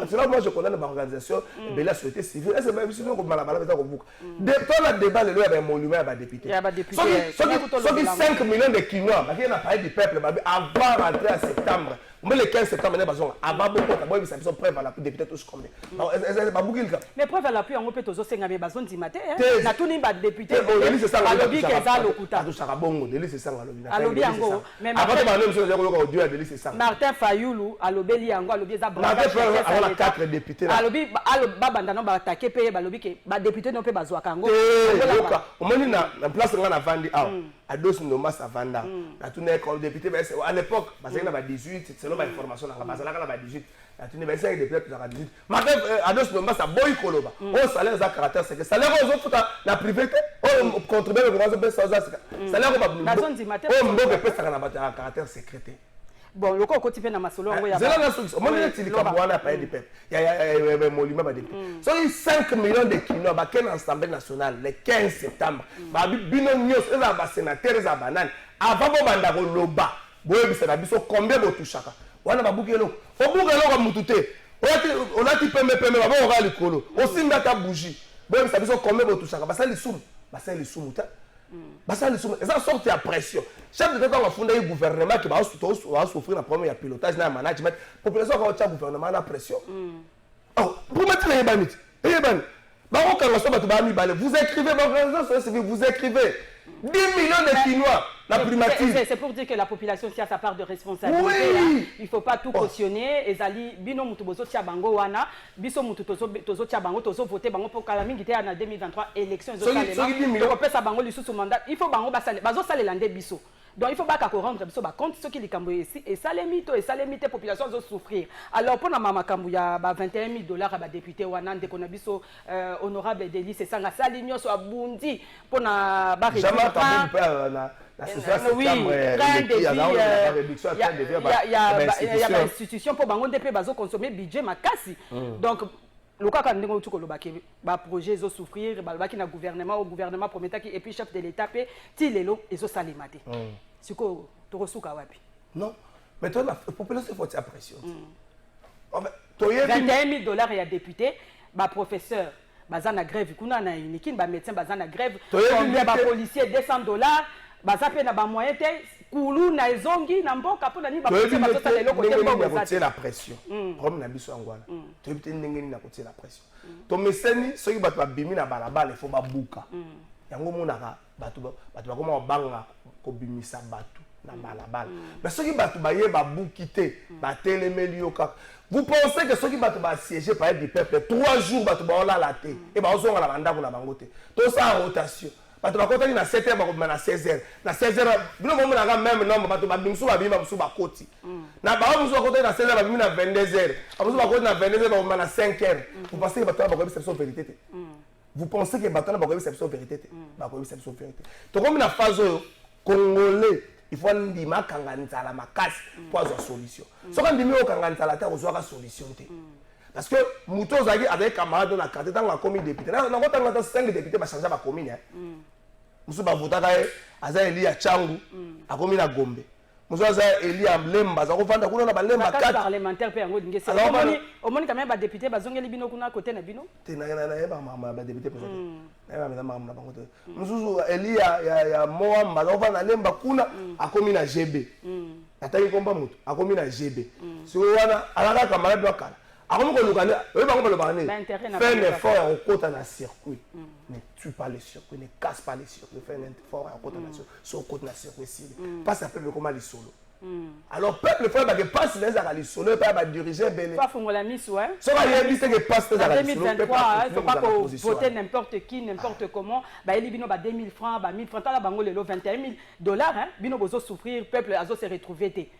S6: c'est là moi je connais ba organisation de la société civile est-ce même si on ba bala ko buka de temps la débat le ba monument ba député so 5 millions de Quinois ba qui n'a pas du peuple ba avant rentrer en septembre Mais le 15 septembre, avant beaucoup, ça preuve à la député tous combien.
S5: Mais preuve à l'appui, on peut tous aussi gagner besoin du matin. Na tout ni ba député.
S6: C'est ça.
S5: Alobi keza lokuta.
S6: C'est ça.
S5: Alobi yango. Mais Martin Fayoulou, Alobeli yango, Alobi za brava.
S6: Martin 4 députés.
S5: Alobi babanda no ba attaquer payer balobi ke ba député no pe bazwa kango.
S6: Au moins na place ngana vandi à dos noma savanda. Na tout n'est comme député à l'époque parce que na ba 18 selon ma information na ba na ba 18. Na tout n'est pas des députés na 18. Martin à dos noma sa boy koloba. Au salaire za caractère c'est que salaire aux autres na privé au contribuer le gouvernement peut ça salaire au ba. Oh mboke pesa na ba caractère secrétaire.
S5: Bon, le coup côté na masolo ngo ya.
S6: C'est là la solution. Moi je dis kabwana pa di peuple. Ya molima ba député. So 5 millions de kilos ba ken assemblée nationale le 15 septembre. Ba bino nyos eza ba sénateur za banane. Avant bo banda ko loba. Boye bisa na biso combien bo touchaka. Wana ba bukelo. O bukelo ko mutute. On a ti pembe ba bo ga likolo. O simba ta bougie. Boye bisa biso combien bo touchaka. Ba sali sumu. Ba sali sumu ta. Ça sorte à pression. Chef de l'État a fondé un gouvernement qui va souffrir un problème de pilotage, de management. La population va avoir un gouvernement à pression. Pour mettre les bannites, vous écrivez, vous écrivez 10 millions de Chinois, la primature.
S5: C'est pour dire que la population a sa part de responsabilité.
S6: Oui.
S5: Il ne faut pas tout cautionner. Ezali bino mutu bozo tia bango wana, biso mutu tozo tia bango tozo voter bango pour kala mingi te na 2023 élection ezo salema. Donc pesa bango lisusu mandat, il faut bango basale bazo salela nde biso. Donc il faut pas qu'on rendre biso ba compte ce qui likambo ici et salemi te population zo souffrir. Alors pour na mama kambu ya ba $21,000 à ba député wana nde kona biso honorable Deli c'est ça na salinyo so abundi pour na ba
S6: la société
S5: oui, il y a une institution pour bango DP bazo consommer budget makasi. Donc le cas quand on tout le projet zo souffrir balbaki na gouvernement au gouvernement promettait et puis chef de l'état pe ti lelo ezo salimate. Siko to resuka wapi?
S6: Non, mais toi la population faut faire pression.
S5: $21,000 et à député, ba professeur bazana grève kuna na unikin ba médecin bazana grève, combien ba policier $200 bazape na ba moyen te kulu na ezongi na mboka pona ni ba policier bazota lelo côté mboka
S6: za la pression comme na biso angwana to yebite ndengeni na côté la pression to meseni soki bato babimi na balabala il faut babuka yango monaka bato bakoma banga ko bimisa bato na balabala mais soki bato baye babuki te batelemeli yo kaka. Vous pensez que ceux qui battent siéger par du peuple 3 jours bato baola la te et ba ozonga la banda kuna bangote tout ça en rotation. Bato bakota na 7h ba na 16h na 16h bino mo na même nombre bato ba bimsu ba bima musu ba koti na ba musu bakota na 16h ba bima na 22h amusu bakota na 22h ba na 5h. Vous pensez que bato ba ko bisa vérité? Vous pensez que bato ba ko bisa vérité? Ba ko bisa vérité. To comme na phase congolais il faut ndima kanganisa la makasi pour avoir solution. So quand ndimi o kanganisa la terre ozoaka solution te. Parce que muto zaki avec camarade na carte dans la commune député. Na ko tanga 5 députés ba changer ba commune hein. Musu ba votaka aza Elia Changu a commune na Gombe. Musu aza Elia Mlemba za ko vanda kuna na ba Lemba 4
S5: parlementaire pe yango dingé. Au moins quand même ba député ba zongeli bino kuna côté na bino.
S6: Te na ba mama ba député peut-être. Na ba mama na bango te. Musu Elia ya Moamba za ko vanda Lemba kuna a commune na GB. Ataki komba mutu a commune na GB. So wana alaka camarade do kala. Avant que nous gagnons, fais un effort au côté d'un circuit. Ne tue pas le circuit, ne casse pas le circuit. Fais un effort au côté d'un circuit. Sur le côté d'un circuit, passe un peuple comme les solo. Alors, peuple, il faut que passe les arrêts solo, il faut diriger Bénin.
S5: Pas fondre la mise, ouais.
S6: Ce qu'on a dit, c'est que passe les arrêts solo.
S5: En 2023, il ne faut pas voter n'importe qui, n'importe comment. Bah, il y a 2000 francs, 1000 francs, là, bango lelo $21,000, hein. Bino bozo souffrir, peuple azo se retrouver.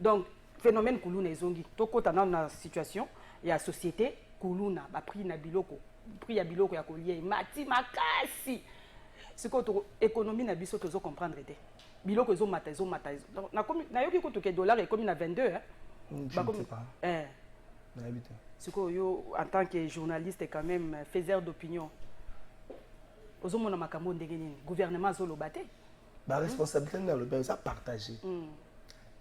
S5: Donc, phénomène Koulouna ezongi. Toko tana na situation. Il y a la société, Koulouna, a pris na biloko, prix ya biloko ya collier, mati makasi. C'est que l'économie na biso tozo comprendre te. Biloko zo mata. Donc na yoki ko to ke dollar est comme na 22 hein.
S6: Je ne sais pas.
S5: C'est que yo en tant que journaliste quand même faiseur d'opinion. Ozo mona makambo ndenge nini, gouvernement zo lobate.
S6: Ba responsabilité dans le pays ça partager.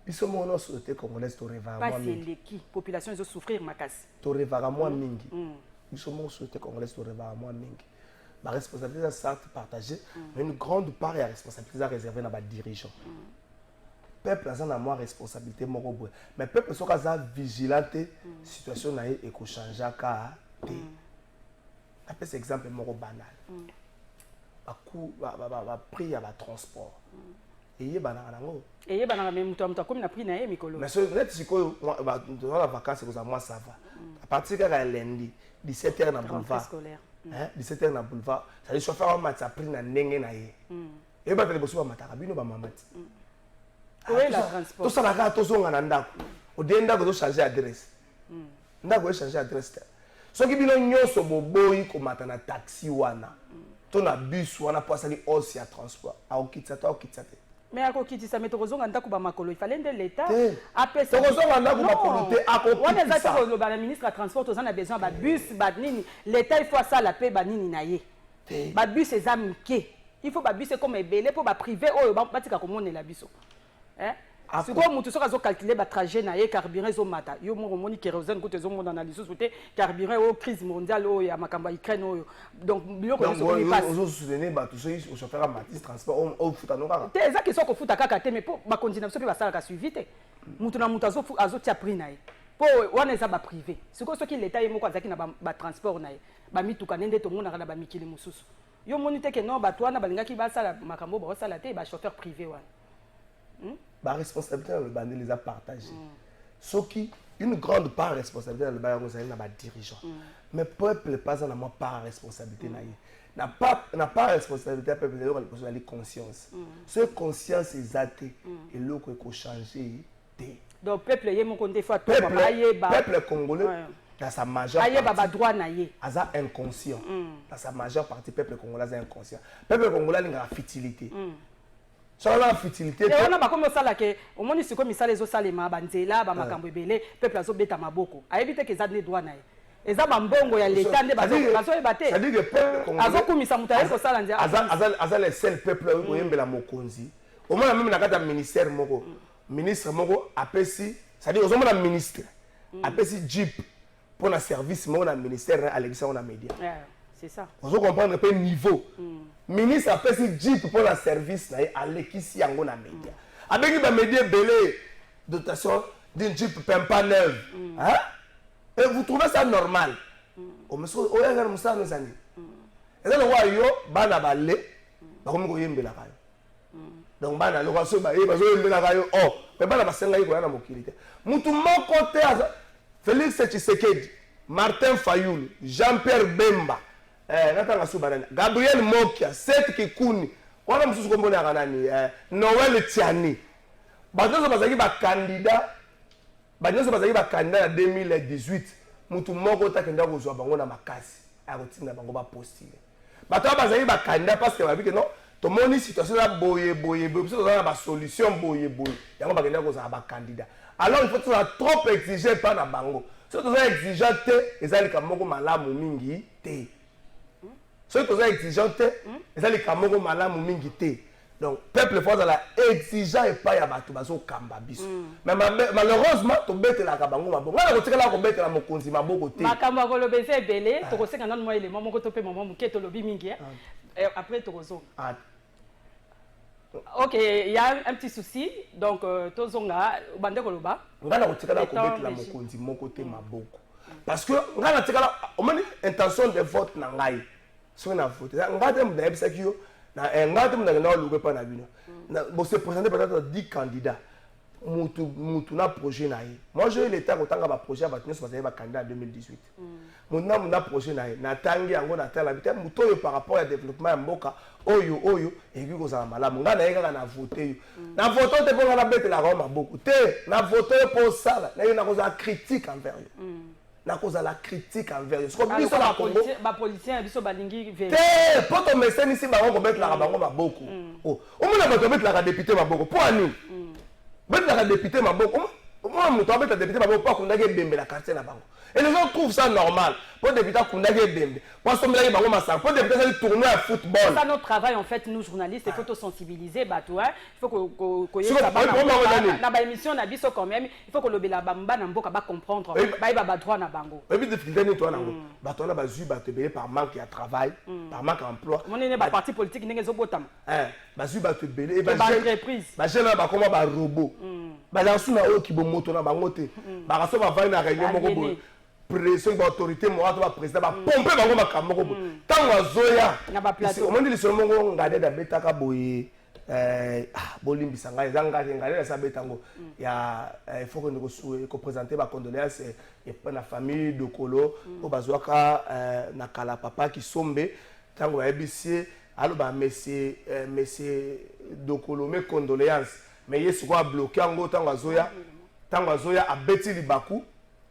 S6: Ils sont mon société congolaise toreva
S5: moi mingi. Pas c'est qui population ils ont souffrir makas.
S6: Toreva moi mingi. Ils sont mon société congolaise toreva moi mingi. La responsabilité ça partagée, mais une grande part de la responsabilité réservée dans les dirigeants. peuple a une responsabilité mais peuple so kaza vigilante situation na e ko changer ka te après cet exemple moko banal ba prix ya ba transport et
S5: bana même mutu comme na prix na ye mikolo
S6: mais so net siko ba la vacances ko za moi ça va à partir de lundi 17h na boulevard 17h na boulevard ça les chauffeurs ont match prix na ndenge na ye et ba tele boso ba mataka bino ba mamati
S5: oui la transport
S6: to sala ka to zonga na ndako odenda ko changer adresse ndako changer adresse soki bino nyonso boboyi ko mata na taxi wana to na bus wana pasali osi ya transport aokitsa te
S5: mais akokitisa mais tokozonga ndako ba makolo il fallait de l'état
S6: apesa tokozonga ndako makolo te akokitisa
S5: wana za to ba ministre ya transport tozana besoin ba bus ba nini l'état il faut ça la paix ba nini na ye ba bus ezamike il faut ba bus comme ebele pour ba privé oyo batika komonela biso sikoyo mutu soki azocalcule batrajet na ye carburant ezomata yo moko omoni kérosène kuta ezomona na lisusu te carburant oyo crise mondiale oyo ya makambo ya Ukraine oyo donc biloko
S6: ozosoutenir bato soki chauffeur ya matisse transport ofutano kaka
S5: te eza question kofuta kaka te mais mpo bakonzi na biso mpe basalaka suivi te mutu na mutu azotia prix na ye mpo wana eza baprivé sikoyo soki leta ye moko azalaki na batransport na ye bamituka nde nde tomonaka na bamikili mosusu yo moni te ke non bato wana balingaki basala makambo baosala te bachauffeur privé wana
S6: la responsabilité dans le bande les a partagé. Ce qui une grande part de responsabilité dans le bande c'est dans dirigeant. Mais peuple pas en a part responsabilité n'a pas responsabilité peuple de la conscience. Ce conscience est athée et l'autre est changer.
S5: Donc peuple y est mon compte fois
S6: peuple congolais dans sa majeure partie
S5: droit na ye
S6: aza inconscient. Dans sa majeure partie peuple congolais est inconscient. Peuple congolais a une futilité. Sur la futilité
S5: on a pas comme ça là que au moins c'est comme ça les autres salema banzela ba makambo ebele peuple azo beta maboko ayebite ke za ne droit na ye eza bambongo ya l'état nde bazo ebate
S6: ça dit que peuple congolais
S5: azo kumisa mutaye ko sala ndia
S6: aza le seul peuple oyembela mokonzi au moins même na kata ministère moko ministre moko apesi ça dit ozomona ministre apesi jeep pour na service moko na ministère Alexandre na média
S5: c'est ça
S6: vous comprendre peu niveau ministre a fait jeep pour la service à l'équipe yango na média avec ba média belé dotation d'une jeep pempa neuve hein et vous trouvez ça normal o monsieur o yanga musa no zani et là wa yo bana balé ba komi ko yembela kayo donc bana lo so ba zo yembela kayo oh mais bana basenga yiko na mokilité mutu moko te Félix Tshisekedi Martin Fayulu Jean-Pierre Bemba Gabriel Mokia, Seth Kikuni, on a mis comme Noël Tiani. Badozo bazaki ba candidat, badozo bazaki ba candidat en 2018. Mutu moko ta kenda ko zo bango na makasi, a kotinda bango ba postuler. Bato bazaki ba candidat parce que ba bi que non, to moni situation la boye, biso za ba solution boye. Yango ba kenda ko za ba candidat. Alors il faut trop exiger par na bango. Si tu es exigeant, ezali ka moko malamu mingi te. Ceux qui sont exigeants, ils ont les camarades malamu mingi te. Donc, peuple faut la exigeant et pas yabatu baso kamba biso. Mais malheureusement, to bête la kabango maboko. Ngala ko la ko bête la mokonzi maboko te.
S5: Makamba ko lobese belé, to ko senga nan mo élément moko to pe maman muke to lobi mingi. Après to kozo. OK, il y a un petit souci. Donc tozonga bande ko loba.
S6: Ngala ko la ko bête la mokonzi moko te maboko. Parce que ngala tikala au moins intention de vote na ngai. Si on a voté, on va dire que on se présenter peut-être 10 candidats. On a projet. Moi, j'ai eu l'état quand on a projet, on a candidat en 2018. On a projet. Par rapport au développement, oyo et puis on a malade. On a voté. On a voté pour la bête la Rome beaucoup. On a voté pour ça. On a critique envers eux. Na cause la critique envers eux. Comme biso la Congo,
S5: ba politicien biso balingi ve.
S6: Te, poto messeni ici ba ko mettre la bango maboko. Oh, o mona ba mettre la député maboko. Pour ani. Mettre la député maboko. Moi muto ba mettre la député maboko pas qu'on a bembe la quartier la bango. Et les gens trouvent ça normal. pour débuter Kundaki et Dembe. Pour sommer bango massacre. Pour débuter ça tournoi à football.
S5: C'est ça notre travail en fait, nous journalistes, il faut te sensibiliser, bah toi, il faut que na ba émission na biso quand même, il faut que le bela bamba na mboka ba comprendre, ba droit na bango.
S6: Et puis difficulté ni toi na ngo. Ba toi na ba zu ba te belé par manque de travail, par manque d'emploi.
S5: Mon est ba parti politique ndenge zo botam.
S6: Ba zu ba te belé et ba
S5: entreprise.
S6: Ba jeune ba comment ba robot. Ba dans sous na o ki bo moto na bango te. Ba raso ba va na réunion moko bo. Pression d'autorité morale va président va pomper bango makambo ko. Tango zoya. On dit le seul mongo ngade da betaka boye. Bolimbisa ngai zanga ngale sa betango. Ya il faut que nous présenter ba condoléances et la famille de Kolo au bazwaka na kala papa qui sombe tango ebisi aloba monsieur Dokolo mes condoléances mais yesu ko bloqué ngo tango azoya abeti libaku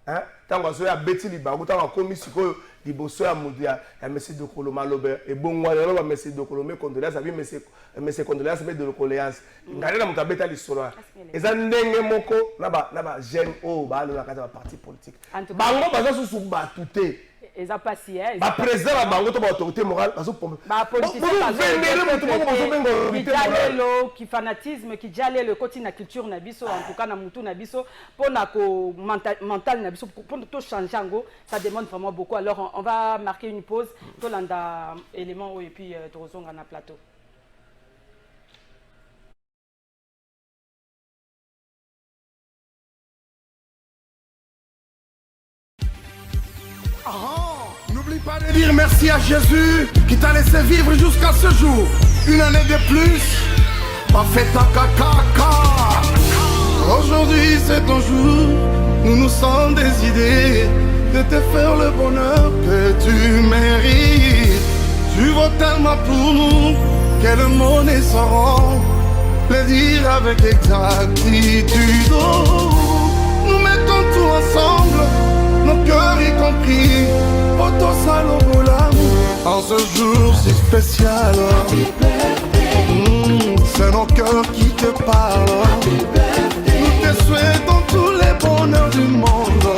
S6: hein tango azoya abeti libaku tango akomi siko liboso ya mudia ya monsieur Dokolo malobe et bongo ya ba monsieur Dokolo mes condoléances abi monsieur condoléances mais de condoléances ngale na mutabeta lisolo eza ndenge moko na ba jeune o ba na kata ba parti politique bango baza susu batute
S5: eza pasi
S6: ba président ba bango to ba autorité morale bazo pompe
S5: ba politicien qui fanatisme qui jale le côté na culture na biso en tout cas na mutu na biso pona ko mental na biso pour to changer ngo ça demande vraiment beaucoup. Alors on va marquer une pause to landa élément et puis tozonga na plateau.
S7: N'oublie pas de dire merci à Jésus qui t'a laissé vivre jusqu'à ce jour. Une année de plus, pas fait ta caca. Aujourd'hui c'est ton jour, nous nous sommes décidés de te faire le bonheur que tu mérites. Tu vaux tellement pour nous que le monde ne saura le dire avec exactitude. Nous mettons tout ensemble, nos cœurs y compris, auto salobola. En ce jour si spécial, c'est nos cœurs qui te parlent. Nous te souhaitons tous les bonheurs du monde,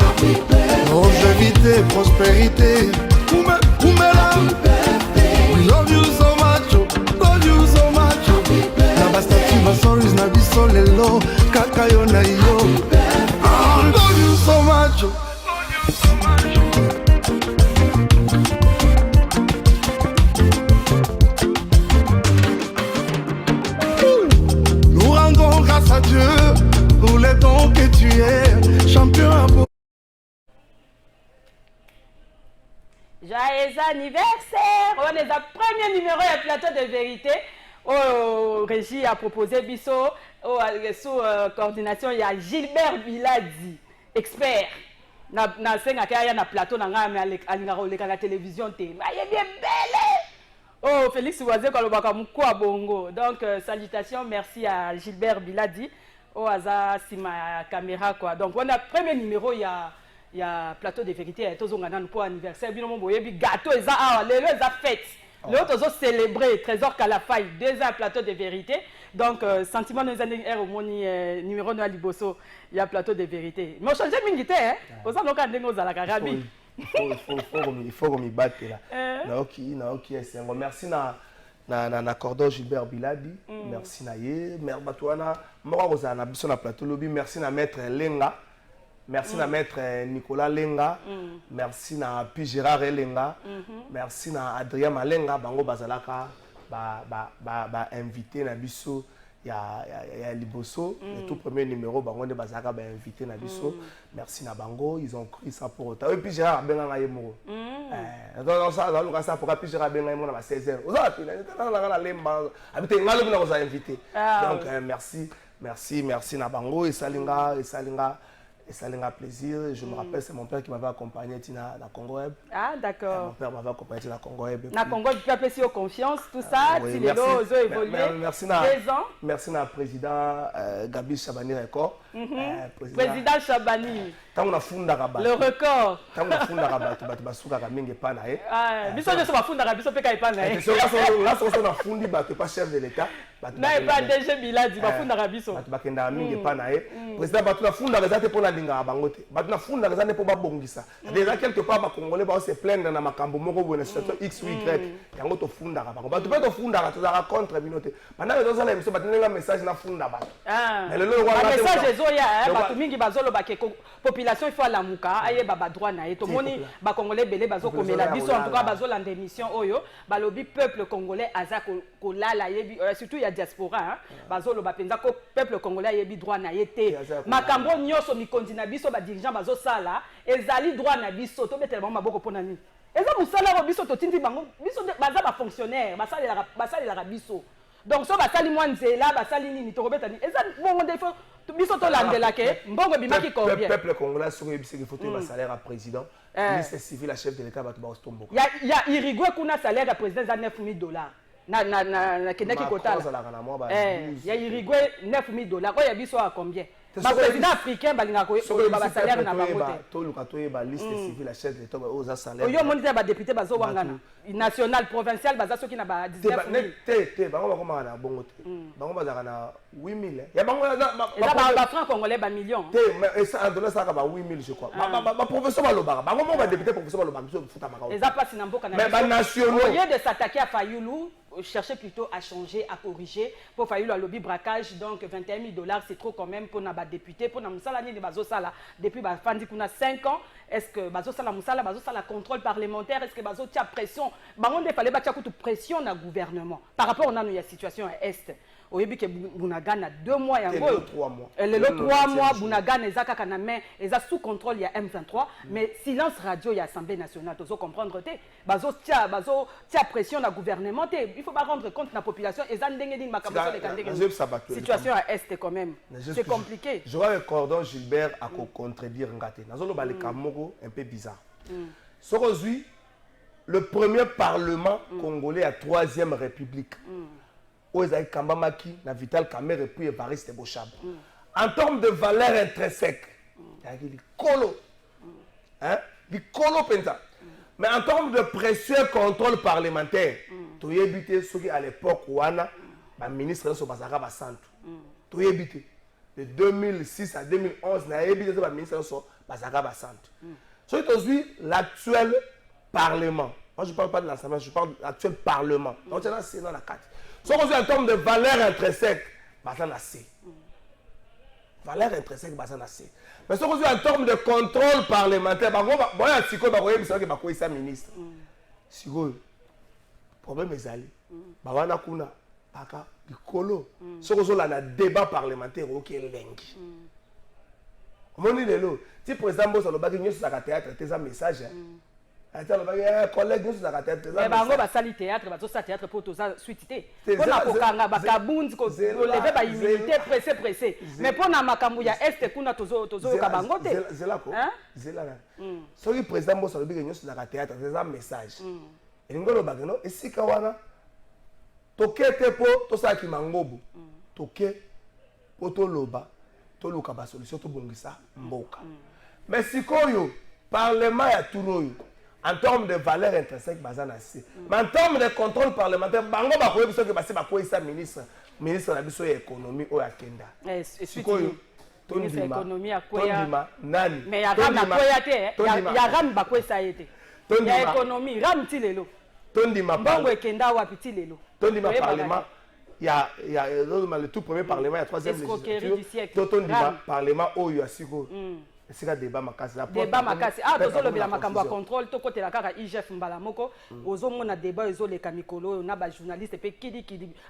S7: longévité, prospérité. We love you so much, love you so much. Nabastati basoris na biso lelo, kakayo na yo. Love you so much. Nous rendons grâce à Dieu pour les dons que tu es, champion à beau.
S5: Joyeux anniversaire! On est le premier numéro du plateau de vérité. Au régie a proposé Bisso, sous coordination, il y a Gilbert Biladi, expert. Na plateau, na la télévision, il est bien belle. Oh, Félix Oazé, bongo. Donc, salutations, merci à Gilbert Biladi. Oh, Aza, c'est ma caméra, quoi. Donc, on a le premier numéro, il y a plateau de vérité, il y a tous les pour anniversaire, il y a gâteau, il y a fête. L'autre, ils ont célébré Trésor Kalafaï, 2 ans plateau de vérité. Donc, sentiment de années au numéro de Liboso, il y a plateau de vérité. Mais on change de minute, hein? Pour ça, on a des à la Carabi.
S6: Il faut qu'on m'y batte là. Merci na cordon Gilbert Biladi. Merci na ye. Merci Batouana. Moi, on a un plateau lobby. Merci na maître Lenga. Merci na maître Nicolas Lenga. Merci na Pi Gérard Lenga. Merci na Adrien Malenga. Bango Bazalaka invité na biso ya Liboso. Le tout premier numéro Bango de Bazalaka invité na biso. Merci na Bango, ils ont pris ça pour autant. Et Pi Gérard Benga Yemoro. Donc ça dans ça pour Pi Gérard Benga Yemoro à 16h. Vous avez na lemba habité ngalo bina vous invité. Donc merci na Bango et Salinga et ça a plaisir. Je me rappelle, c'est mon père qui m'avait accompagné à la Congo Web.
S5: Ah, d'accord.
S6: Mon père m'avait accompagné à la Congo Web.
S5: La Congo Web, tu as plaisir aux confiance, tout ça.
S6: Oui, merci à président Gabi Chabani Record.
S5: Président Chabani.
S6: Tant on funda
S5: Le record.
S6: Tant on funda bato basuka mingi pa na e.
S5: Ah, biso je ba funda biso pe kai pa na e.
S6: So là on a fundi bato pas chef de l'état.
S5: Na pas DG Biladi ba funda biso.
S6: Bato bakenda mingi pa na e. Président bato na funda bazate pour la linga bangote. Bato na funda bazate pour ba bongisa. Déjà quelque part ba congolais ba se plaindre na makambo moko bona situation X ou Y. Yango to funda ba bango. Bato pe to funda to za contre binote. Bana zo la biso bato na message na funda ba.
S5: Ah. Le message ezoya bato mingi bazolo ba ke population il faut la muka aye baba droit na to moni ba congolais belé bazo komela biso en tout cas bazo la démission oyo ba lobi peuple congolais aza ko lala yebi surtout il y a diaspora bazo lo ba penza ko peuple congolais yebi droit na yete makambo nyoso mikondi na biso ba dirigeant bazo sala ezali droit na biso to betelema maboko pona ni eza musala ro biso to tindi bango biso baza ba fonctionnaire basali la biso donc so basali mwanzela basali nini to robeta ni eza bongo defo biso to landela ke mbongo bimaki combien
S6: peuple congolais sur yebisi qu'il faut un salaire à président ministre civil à chef de l'état bato ba ostombo
S5: ya irigwe kuna salaire à président za $9,000 na keneki kotala ya irigwe $9,000 oya biso a combien ba président africain balinga ko ba salaire na bango te
S6: to luka to yeba liste civile à chef de l'état oza salaire
S5: oyo monite ba député bazo wangana national provincial baza soki na ba 19
S6: te bango bakoma na bongo te bango bazaka na 8,000 ya bango
S5: ba franc congolais ba million
S6: te mais ça en dollar ça ka ba 8,000 je crois ba professeur balobaka bango mo ba député professeur balobaka biso futa makao
S5: eza pas na mboka na
S6: mais ba nationaux
S5: au lieu de s'attaquer à Fayulu chercher plutôt à changer, à corriger. Pour faire le lobby braquage, donc $21,000, c'est trop quand même pour nos députés, pour nos Moussalani de Bazosala. Depuis Fandi qu'on a 5 ans, est-ce que Bazosala Moussala, Bazosala contrôle parlementaire, est-ce que Bazotia pression? Baron de fallait battre toute pression dans le gouvernement. Par rapport à la situation à Est. Au début que Bounagan a 2 mois et un mois.
S6: 3 mois.
S5: Le 3 mois, Bounagan et Zaka Kaname, ils ont sous contrôle, il y a M23, mais silence radio, il y a Assemblée nationale, tu dois comprendre, Bazo tia pression dans le gouvernement, il faut pas rendre compte de la population, et situation à Est quand même, c'est compliqué.
S6: J'aurais un cordon Gilbert à contredire Ngate. Nazolo ba le Kamoko un peu bizarre. Aujourd'hui, le premier parlement congolais à 3e République. Oezaï Kambamaki, na Vital Kamerhe et puis Evariste Boshab. En termes de valeur intrinsèque, il y a colo. Hein? Du colo penta. Mais en termes de pression contrôle parlementaire, tu y évité ce qui à l'époque ouana, le ministre de Bazara Basantu. Tu y évité. De 2006 à 2011, tu y évité le ministre de Bazara Basantu. Aujourd'hui, l'actuel parlement. Moi, je ne parle pas de l'Assemblée, je parle de l'actuel parlement. Donc, c'est dans la carte. Si on en termes de valeur intrinsèque, Bazan a C. Valeur intrinsèque, Bazan a C. Mais si on en termes de contrôle parlementaire, il y a un petit peu de ministre. Si le problème est allé, il y a du colo. Si on a un débat parlementaire, il y a un lingue. On dit que si le président Bossa a un théâtre, il y a un message. Collègue nous ça théâtre
S5: mais bango basali théâtre bazosa théâtre pour tous suite pona kokanga bakabundi ko lever ba immunité pressé mais pona makambu ya est kuna tozo ka bango te
S6: zelako zelala so le président Bossa lobi nous ça théâtre c'est un message et ngolo bageno esika wana tokete po tosala ki mangobu toke po toloba toluka ba solution to bongisa mboka mais sikoyo parlement ya tunoyo en termes de valeur intrinsèque, bazan assez. Mais en termes de contrôle parlementaire, bango ba koyebi soki basi ba koyisa ministre na biso ya économie o ya kenda.
S5: Sikoyo ministre économie akoya
S6: nani.
S5: Mais ya ram akoya te, ya ram ba koyisa yete. Ya économie ram ti lelo.
S6: Tondima
S5: bango ekenda wapi ti lelo.
S6: Tondima parlement il y a le tout premier parlement, il y a 3e législature. Tondima parlement o ya siko. C'est un débat makasi.
S5: Débat makasi. Ah, tozolo bila makambo contrôle to côté la kaka IGF mbala moko. Ozo mona débat ezo le kamikolo na ba journaliste pe kidi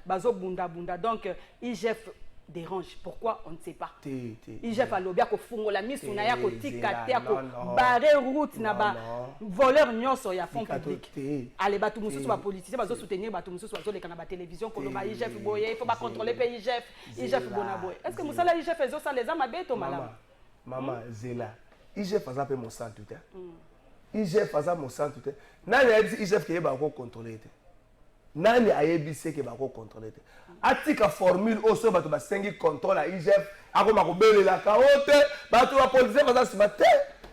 S5: bazo bunda. Donc IGF dérange. Pourquoi on ne sait pas. IGF a lobia ko fungola misu na ya ko tika te ko barrer route na ba voleur nyonso ya fonds public. Allez batu mususu ba politicien bazo soutenir batu mususu bazo le kana ba télévision ko ba IGF boye, il faut pas contrôler pe IGF bona boye. Est-ce que musala IGF ezo ça les amabeto malama?
S6: Maman Zela, IGF faisait un peu mon sang tout le IGF faisait mon sang tout le temps. N'a pas dit IGF qui est contrôlé. nani ayebise ke bako contrôler te atika formule oso bato basengi contrôle à IGF akoma kobelela kaote bato ba police baza sima te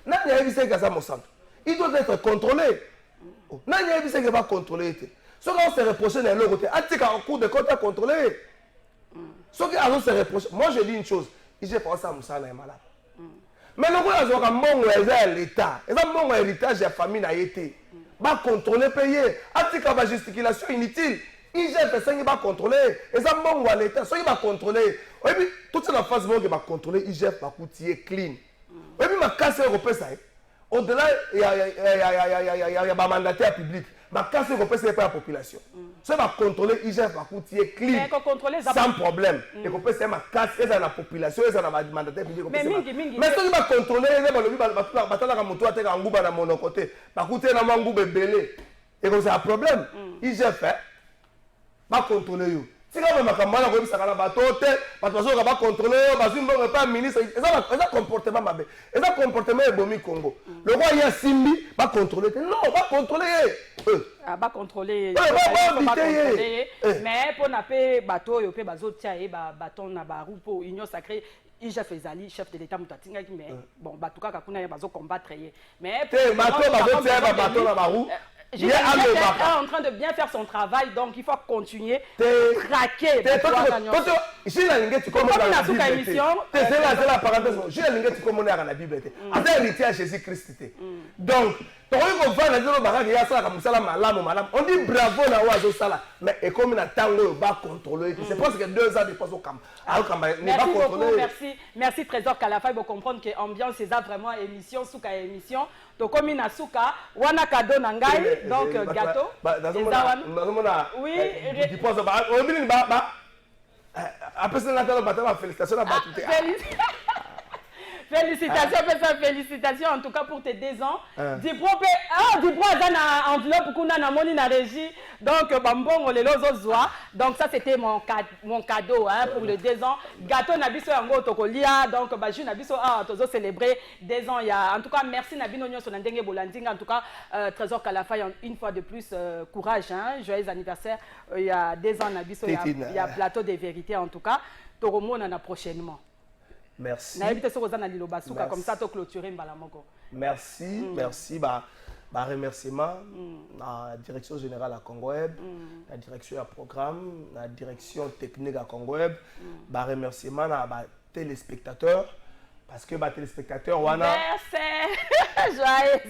S6: nani ayebise ke ça mosanto il doit être contrôlé nani ayebise ke ba contrôler te soki on se reproche na eloko te atika en cours de compte à contrôler soki on se reproche moi je dis une chose IGF pense à musala malade mais le gars azoka mbongo ya l'état eza mbongo ya héritage ya famille na yete ba contrôler payer atika ba gesticulation inutile IGF esengi ba contrôler eza mbongo ya l'état soki ba contrôler oyebi toute la phase mbongo ba contrôler IGF ba kutie clean oyebi makasi ekopesa au-delà ya ba mandataire public makasi ekopesa epa ya population soki ba contrôler IGF ba kutie clean sans problème ekopesa makasi eza na population eza na mandataire public mais soki ba contrôler eza balobi batalaka moto ateka nguba na monoko te bakutie na mwa nguba ebele ekozala problème IGF ba contrôler yo tika ba makambo na koyebisaka na bato te bato bazoka ba contrôler yo bazwi mbongo epa ministre eza comportement mabe eza comportement ebomi Congo lokwa ya simbi ba contrôler te non ba contrôler ye
S5: ba contrôler mais pour na pe bato yo pe bazotia ye ba baton na ba rupo union sacrée IGF ezali chef de l'état mutatinga qui mais bon bato kaka kuna ye bazo combattre ye mais
S6: te bato bazotia ba bato na ba rupo
S5: il est en train de bien faire son travail, donc il faut continuer à traquer.
S6: J'ai la ligne, tu commences à la Bible. C'est la parenthèse. J'ai la ligne, tu commences à la Bible. C'est l'héritier à Jésus-Christ. Donc, on dit bravo na oiseau sala, mais et comme na tango ba contrôler, c'est parce que 2 ans de passe au camp.
S5: Merci beaucoup, merci Trésor Kalafay pour comprendre que ambiance c'est vraiment émission souka émission. Donc comme na souka, wana cadeau na ngai, donc gâteau. Oui,
S6: tu penses ba on dit ba après ça la félicitations à Batouté.
S5: Félicitations en tout cas pour tes 2 ans. Dipro a enveloppe kuna na moni na régie. Donc bambongo lelo zozwa. Donc ça c'était mon cadeau hein, pour les 2 ans. Gâteau na biso yango tokolia. Donc ba ju na biso tozo célébrer 2 ans. Il y a en tout cas merci na bino nyonso na ndenge bolandinga en tout cas Trésor Kalafay une fois de plus courage hein. Joyeux anniversaire. Il y a 2 ans na biso il y a plateau des vérités en tout cas. Toromona na prochainement.
S6: Merci.
S5: Comme ça, tu clôturer Mbalamoko.
S6: Merci, merci. Bah, remerciement à la direction générale à Congo Web, la direction à programme, la direction technique à Congo Web. Bah, remerciement à les téléspectateurs. Parce que les téléspectateurs, wana.
S5: Merci. Joyeux.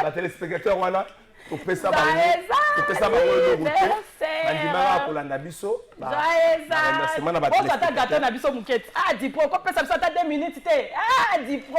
S6: Les téléspectateurs, wana. Tu peux ça Joyeux.
S5: Dipro, 2 minutes. Ah, Dipro.